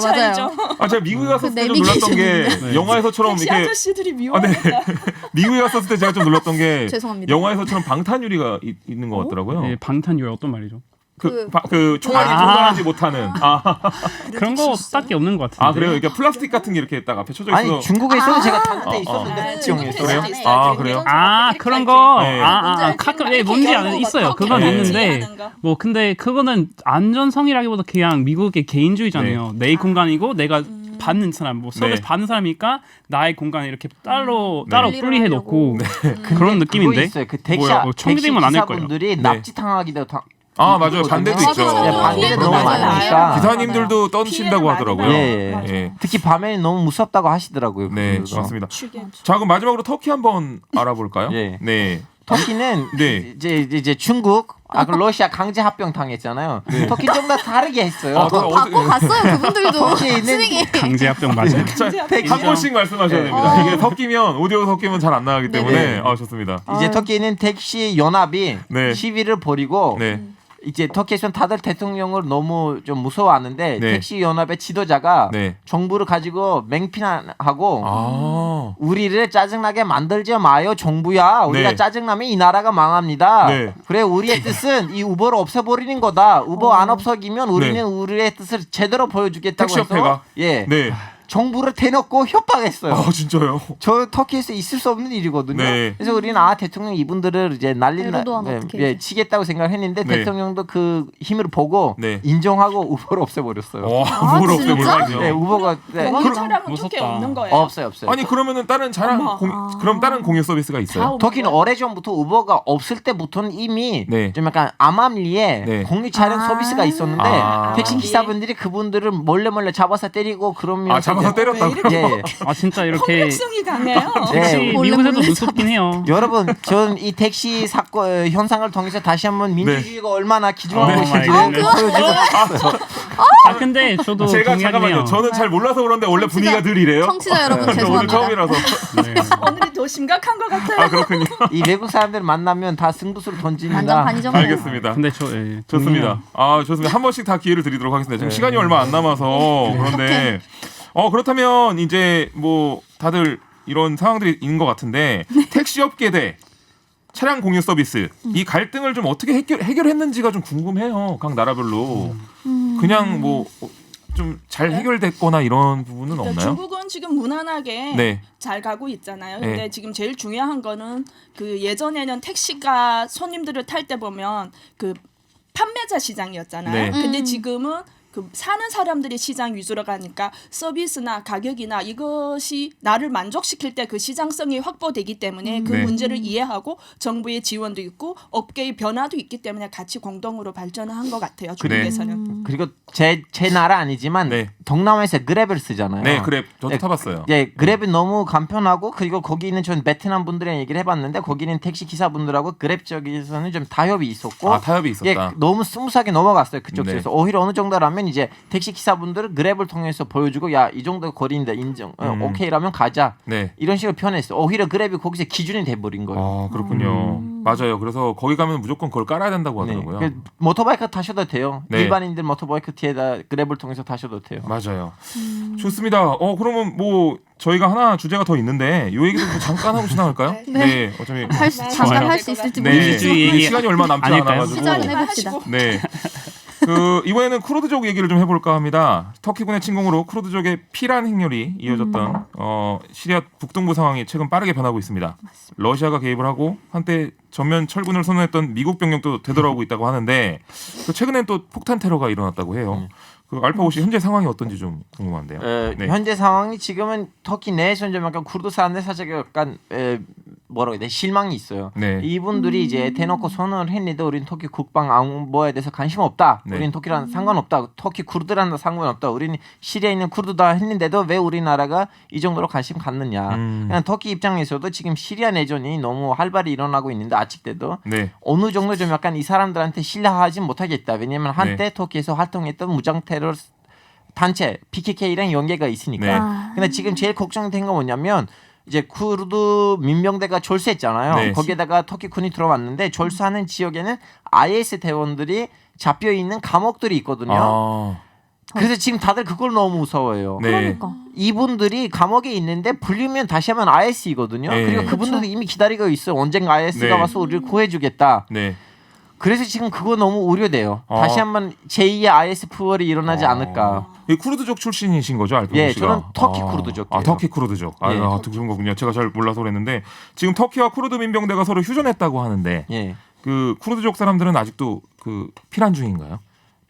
Speaker 1: 아 제가 미국에 갔었을 때 좀
Speaker 8: 내비게이션
Speaker 1: 놀랐던 게
Speaker 7: 네.
Speaker 1: 영화에서처럼
Speaker 6: 택시
Speaker 1: 이렇게
Speaker 6: 아저씨들이 미워하겠다.
Speaker 1: 미국에 갔었을 때 제가 좀 놀랐던 게
Speaker 8: 죄송합니다.
Speaker 1: 영화에서처럼 방탄유리가 있는 것 같더라고요.
Speaker 7: 네, 방탄유리 어떤 말이죠?
Speaker 1: 그 총알이 조달하지 못하는
Speaker 7: 그런 거 딱히 없는 것 같은데.
Speaker 1: 아 그래요? 그러니까 플라스틱 같은 게 이렇게 딱 앞에 쳐져 있어.
Speaker 5: 아니 중국에서도 제가 탔는데 있었는데
Speaker 6: 중국
Speaker 5: 특정에서.
Speaker 6: 택시
Speaker 1: 아, 그래요?
Speaker 7: 아 그런 거.
Speaker 1: 네.
Speaker 7: 가끔 뭔지 아는 있어요. 그건
Speaker 1: 네.
Speaker 7: 있는데 뭐 근데 그거는 안전성이라기보다 그냥 미국의 개인주의잖아요. 내 공간이고 내가 받는 사람 뭐 서비스
Speaker 1: 네.
Speaker 7: 받는 사람이니까 나의 공간을 이렇게 따로
Speaker 1: 네.
Speaker 7: 분리해 놓고 그런
Speaker 5: 그거
Speaker 7: 느낌인데.
Speaker 5: 있어요. 그 택시
Speaker 7: 뭐야, 뭐 청기되면 안될 거예요.
Speaker 5: 기사분들이
Speaker 1: 네.
Speaker 5: 납치당하기도
Speaker 1: 아 맞아요. 반대도
Speaker 8: 맞아요.
Speaker 1: 있죠.
Speaker 8: 맞아요.
Speaker 5: 반대도
Speaker 1: 너무
Speaker 5: 너무
Speaker 1: 많아요.
Speaker 5: 많으니까.
Speaker 1: 기사님들도 떠신다고 하더라고요.
Speaker 5: 예,
Speaker 1: 예.
Speaker 5: 특히 밤에는 너무 무섭다고 하시더라고요.
Speaker 1: 네,
Speaker 5: 그분들도.
Speaker 1: 맞습니다. 자, 그럼 마지막으로 터키 한번 알아볼까요?
Speaker 5: 예.
Speaker 1: 네.
Speaker 5: 터키는
Speaker 1: 네.
Speaker 5: 이제 중국 그 러시아 강제 합병 당했잖아요. 터키 좀 더 다르게 했어요.
Speaker 1: 아,
Speaker 8: 받고 갔어요. 그분들도
Speaker 5: 터키에 있는
Speaker 8: 스윙이.
Speaker 7: 강제합병 맞아요.
Speaker 1: 자, 한 번씩 말씀하셔야 됩니다. 이게 섞이면 오디오 섞이면 잘 안 나가기 때문에
Speaker 5: 네.
Speaker 1: 아 좋습니다.
Speaker 5: 이제 터키는 택시 연합이
Speaker 1: 네.
Speaker 5: 시위를 벌이고
Speaker 1: 네.
Speaker 5: 이제 터키에서는 다들 대통령을 너무 좀 무서워하는데
Speaker 1: 네.
Speaker 5: 택시 연합의 지도자가
Speaker 1: 네.
Speaker 5: 정부를 가지고 맹피하고
Speaker 1: 아.
Speaker 5: 우리를 짜증나게 만들지 마요 정부야. 우리가
Speaker 1: 네.
Speaker 5: 짜증나면 이 나라가 망합니다.
Speaker 1: 네.
Speaker 5: 그래 우리의 뜻은 이 우버를 없애버리는 거다. 우버 안 없어지면 우리는
Speaker 1: 네.
Speaker 5: 우리의 뜻을 제대로 보여주겠다고
Speaker 1: 택시협회가?
Speaker 5: 해서 예
Speaker 1: 네.
Speaker 5: 정부를 대놓고 협박했어요.
Speaker 1: 아 진짜요?
Speaker 5: 저 터키에서 있을 수 없는 일이거든요.
Speaker 1: 네.
Speaker 5: 그래서 우리는 대통령 이분들을 이제
Speaker 8: 에르도안 어떻게
Speaker 5: 치겠다고 생각했는데
Speaker 1: 네.
Speaker 5: 대통령도 그 힘을 보고
Speaker 1: 네.
Speaker 5: 인정하고 우버를 없애버렸어요.
Speaker 1: 우버를
Speaker 8: 진짜?
Speaker 1: 없애버리군요.
Speaker 5: 네, 우버가 네.
Speaker 6: 공유 차량은 어떻게
Speaker 7: 무섭다.
Speaker 6: 없는 거예요?
Speaker 5: 없어요.
Speaker 1: 아니 그러면은 다른 차량 그럼 다른 공유 서비스가 있어요?
Speaker 5: 터키는 오래전부터 우버가 없을 때부터는 이미
Speaker 1: 네.
Speaker 5: 좀 약간 암암리에
Speaker 1: 네.
Speaker 5: 공유 차량 서비스가 있었는데
Speaker 1: 아.
Speaker 5: 택시 기사분들이 그분들을 몰래 잡아서 때리고 그러면서
Speaker 1: 아 잡아서 때렸다고?
Speaker 5: 예.
Speaker 7: 아 진짜 이렇게
Speaker 6: 폭력성이 강해요.
Speaker 7: 택시
Speaker 5: 네.
Speaker 7: 미국에서도 무섭긴 해요.
Speaker 5: 여러분, 전 이 택시 사건 현상을 통해서 다시 한번 민주주의가 얼마나 기중한
Speaker 7: 네.
Speaker 5: 것인지를
Speaker 7: 아,
Speaker 5: 보여주고 싶어요.
Speaker 7: 아 근데 저도
Speaker 1: 제가
Speaker 7: 동의하긴
Speaker 1: 잠깐만요.
Speaker 7: 해요.
Speaker 1: 저는 잘 몰라서 그런데 원래 분위기가 늘 이래요.
Speaker 8: 청취자 여러분
Speaker 1: 오늘
Speaker 8: 죄송합니다.
Speaker 1: 처음이라서.
Speaker 7: 네.
Speaker 6: 오늘이 더 심각한 것 같아요.
Speaker 1: 아 그렇군요.
Speaker 5: 이 외국 사람들 만나면 다 승부수를 던집니다.
Speaker 8: 완전 반이점이에요.
Speaker 1: 알겠습니다.
Speaker 7: 근데 저 예,
Speaker 1: 좋습니다. 아 좋습니다. 한 번씩 다 기회를 드리도록 하겠습니다. 지금 시간이 얼마 안 남아서 그런데 그렇다면 이제 뭐 다들 이런 상황들이 있는 것 같은데 택시업계 대 차량 공유 서비스 이 갈등을 좀 어떻게 해결했는지가 좀 궁금해요. 각 나라별로 그냥 뭐 좀 잘 해결됐거나 이런 부분은 없나요?
Speaker 6: 중국은 지금 무난하게
Speaker 1: 네.
Speaker 6: 잘 가고 있잖아요. 근데
Speaker 1: 네.
Speaker 6: 지금 제일 중요한 거는 그 예전에는 택시가 손님들을 탈 때 보면 그 판매자 시장이었잖아요.
Speaker 1: 네.
Speaker 6: 근데 지금은 그 사는 사람들이 시장 위주로 가니까 서비스나 가격이나 이것이 나를 만족시킬 때 그 시장성이 확보되기 때문에 그
Speaker 1: 네.
Speaker 6: 문제를 이해하고 정부의 지원도 있고 업계의 변화도 있기 때문에 같이 공동으로 발전을 한 것 같아요. 중국에서는.
Speaker 5: 그리고 제 나라 아니지만
Speaker 1: 네.
Speaker 5: 동남아에서 그랩을 쓰잖아요.
Speaker 1: 네, 그래 저도
Speaker 5: 네,
Speaker 1: 타봤어요.
Speaker 5: 예, 그랩이 너무 간편하고 그리고 거기 있는 전 베트남 분들이랑 얘기를 해봤는데 거기는 택시 기사분들하고 그랩 쪽에서는 좀 타협이 있었고
Speaker 1: 아 타협이 있었다.
Speaker 5: 예, 너무 스무스하게 넘어갔어요. 그쪽
Speaker 1: 네.
Speaker 5: 쪽에서 오히려 어느 정도라면 그러면 이제 택시 기사분들은 그랩을 통해서 보여주고 야 이 정도 거리인데 인정 오케이라면 가자.
Speaker 1: 네.
Speaker 5: 이런 식으로 표현했어요. 오히려 그랩이 거기서 기준이 돼버린 거예요.
Speaker 1: 아 그렇군요. 맞아요. 그래서 거기 가면 무조건 그걸 깔아야 된다고 하더라고요.
Speaker 5: 네. 모터바이크 타셔도 돼요.
Speaker 1: 네.
Speaker 5: 일반인들 모터바이크 뒤에다 그랩을 통해서 타셔도 돼요.
Speaker 1: 맞아요. 좋습니다. 그러면 뭐 저희가 하나 주제가 더 있는데 이 얘기도 뭐 잠깐 하고 지나갈까요?
Speaker 8: 네.
Speaker 1: 어차피
Speaker 8: 잠깐 할 수 있을지
Speaker 1: 네.
Speaker 8: 모르겠지만
Speaker 7: 얘기
Speaker 1: 시간이 얼마 남지
Speaker 7: 아닐까요?
Speaker 1: 않아가지고.
Speaker 8: 시작을 해봅시다.
Speaker 1: 네. 이번에는 쿠르드족 얘기를 좀 해볼까 합니다. 터키군의 침공으로 쿠르드족의 피란 행렬이 이어졌던 시리아 북동부 상황이 최근 빠르게 변하고 있습니다. 러시아가 개입을 하고 한때 전면 철군을 선언했던 미국 병력도 되돌아오고 있다고 하는데 최근엔 또 폭탄 테러가 일어났다고 해요. 그 알파 혹시 현재 상황이 어떤지 좀 궁금한데요. 네.
Speaker 5: 현재 상황이 지금은 터키 내에서 좀 약간 쿠르드 사람들 살짝 약간 뭐라고 해야 돼 실망이 있어요.
Speaker 1: 네.
Speaker 5: 이분들이 이제 대놓고 선언을 했는데 우리는 터키 국방 안보에 대해서 관심 없다.
Speaker 1: 네.
Speaker 5: 우리는 터키랑 상관없다. 터키 쿠르드랑 상관없다. 우리는 시리아에 있는 쿠르드다 했는데도 왜 우리나라가 이 정도로 관심 갖느냐. 그냥 터키 입장에서도 지금 시리아 내전이 너무 활발히 일어나고 있는데 아직도
Speaker 1: 네.
Speaker 5: 어느 정도 좀 약간 이 사람들한테 신뢰하지 못하겠다. 왜냐하면 한때 터키에서 활동했던 무장 테러 단체 PKK랑 연계가 있으니까.
Speaker 1: 네.
Speaker 5: 근데 지금 제일 걱정된 건 뭐냐면 이제 쿠르드 민병대가 졸수했잖아요.
Speaker 1: 네.
Speaker 5: 거기에다가 터키군이 들어왔는데 졸수하는 지역에는 IS 대원들이 잡혀 있는 감옥들이 있거든요. 그래서 지금 다들 그걸 너무 무서워해요.
Speaker 1: 네.
Speaker 8: 그러니까.
Speaker 5: 이분들이 감옥에 있는데 불리면 다시 하면 IS이거든요.
Speaker 1: 네.
Speaker 5: 그리고 그분들도 이미 기다리고 있어요. 언젠가 IS가
Speaker 1: 네.
Speaker 5: 와서 우리를 구해주겠다.
Speaker 1: 네.
Speaker 5: 그래서 지금 그거 너무 우려돼요. 다시 한번 제2의 IS 푸얼이 일어나지 않을까.
Speaker 1: 이 쿠르드족 출신이신 거죠, 알파
Speaker 5: 예,
Speaker 1: 씨가?
Speaker 5: 저는 터키 쿠르드족이에요.
Speaker 1: 터키 쿠르드족.
Speaker 5: 예.
Speaker 1: 그런 거군요. 제가 잘 몰라서 그랬는데 지금 터키와 쿠르드 민병대가 서로 휴전했다고 하는데
Speaker 5: 예.
Speaker 1: 그 쿠르드족 사람들은 아직도 그 피란 중인가요?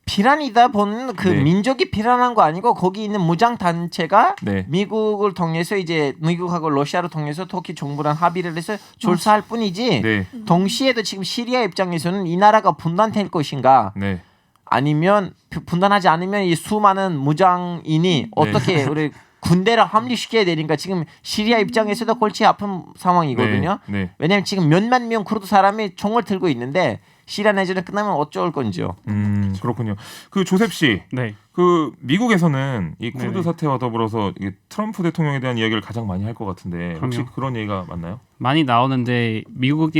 Speaker 5: 피란이다 보는 그
Speaker 1: 네.
Speaker 5: 민족이 피란한 거 아니고 거기 있는 무장 단체가
Speaker 1: 네.
Speaker 5: 미국을 통해서 이제 미국하고 러시아를 통해서 터키 정부랑 합의를 해서 졸사할 뿐이지.
Speaker 1: 네.
Speaker 5: 동시에도 지금 시리아 입장에서는 이 나라가 분단될 것인가
Speaker 1: 네.
Speaker 5: 아니면 분단하지 않으면 이 수많은 무장인이 어떻게 우리 군대를 합류시켜야 되니까 지금 시리아 입장에서도 골치 아픈 상황이거든요.
Speaker 1: 네. 네.
Speaker 5: 왜냐하면 지금 몇만 명 쿠르드 사람이 총을 들고 있는데 시리아 내전이 끝나면 어쩔 건지요.
Speaker 1: 그렇군요. 그 조셉 씨,
Speaker 7: 네.
Speaker 1: 그 미국에서는 이 쿠르드
Speaker 7: 네네.
Speaker 1: 사태와 더불어서 이게 트럼프 대통령에 대한 이야기를 가장 많이 할 것 같은데 혹시
Speaker 7: 그럼요.
Speaker 1: 그런 얘기가 맞나요?
Speaker 7: 많이 나오는데 미국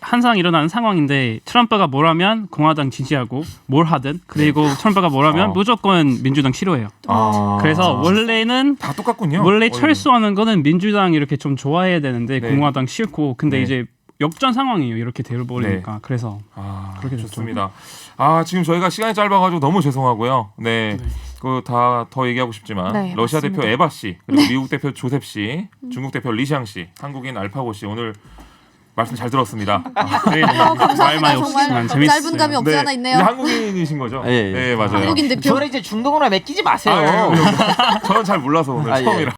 Speaker 7: 항상 일어나는 상황인데 트럼프가 뭘 하면 공화당 지지하고 뭘 하든 그리고 트럼프가 뭘 하면 무조건 민주당 싫어해요. 그래서 원래는
Speaker 1: 다 똑같군요.
Speaker 7: 원래 철수하는 거는 민주당 이렇게 좀 좋아해야 되는데
Speaker 1: 네.
Speaker 7: 공화당 싫고 근데
Speaker 1: 네.
Speaker 7: 이제 역전 상황이에요. 이렇게 돼버리니까 그래서 그렇게 됐죠.
Speaker 1: 좋습니다. 지금 저희가 시간이 짧아가지고 너무 죄송하고요. 네. 그 다 더 얘기하고 싶지만
Speaker 8: 네,
Speaker 1: 러시아
Speaker 8: 맞습니다.
Speaker 1: 대표 에바 씨 그리고 미국 대표 조셉 씨, 중국 대표 리샹 씨, 한국인 알파고 씨 오늘 말씀 잘 들었습니다.
Speaker 7: 네,
Speaker 8: 감사합니다.
Speaker 7: 말 많이 없지만
Speaker 8: 정말
Speaker 7: 재밌었어요.
Speaker 8: 짧은 감이 없지 않아 있네요.
Speaker 1: 이제 한국인이신 거죠?
Speaker 5: 예, 예.
Speaker 1: 네, 맞아요.
Speaker 8: 한국인 대표.
Speaker 5: 저를 이제 중동으로 맡기지 마세요.
Speaker 1: 저는 잘 몰라서 오늘
Speaker 5: 아, 예.
Speaker 1: 처음이라.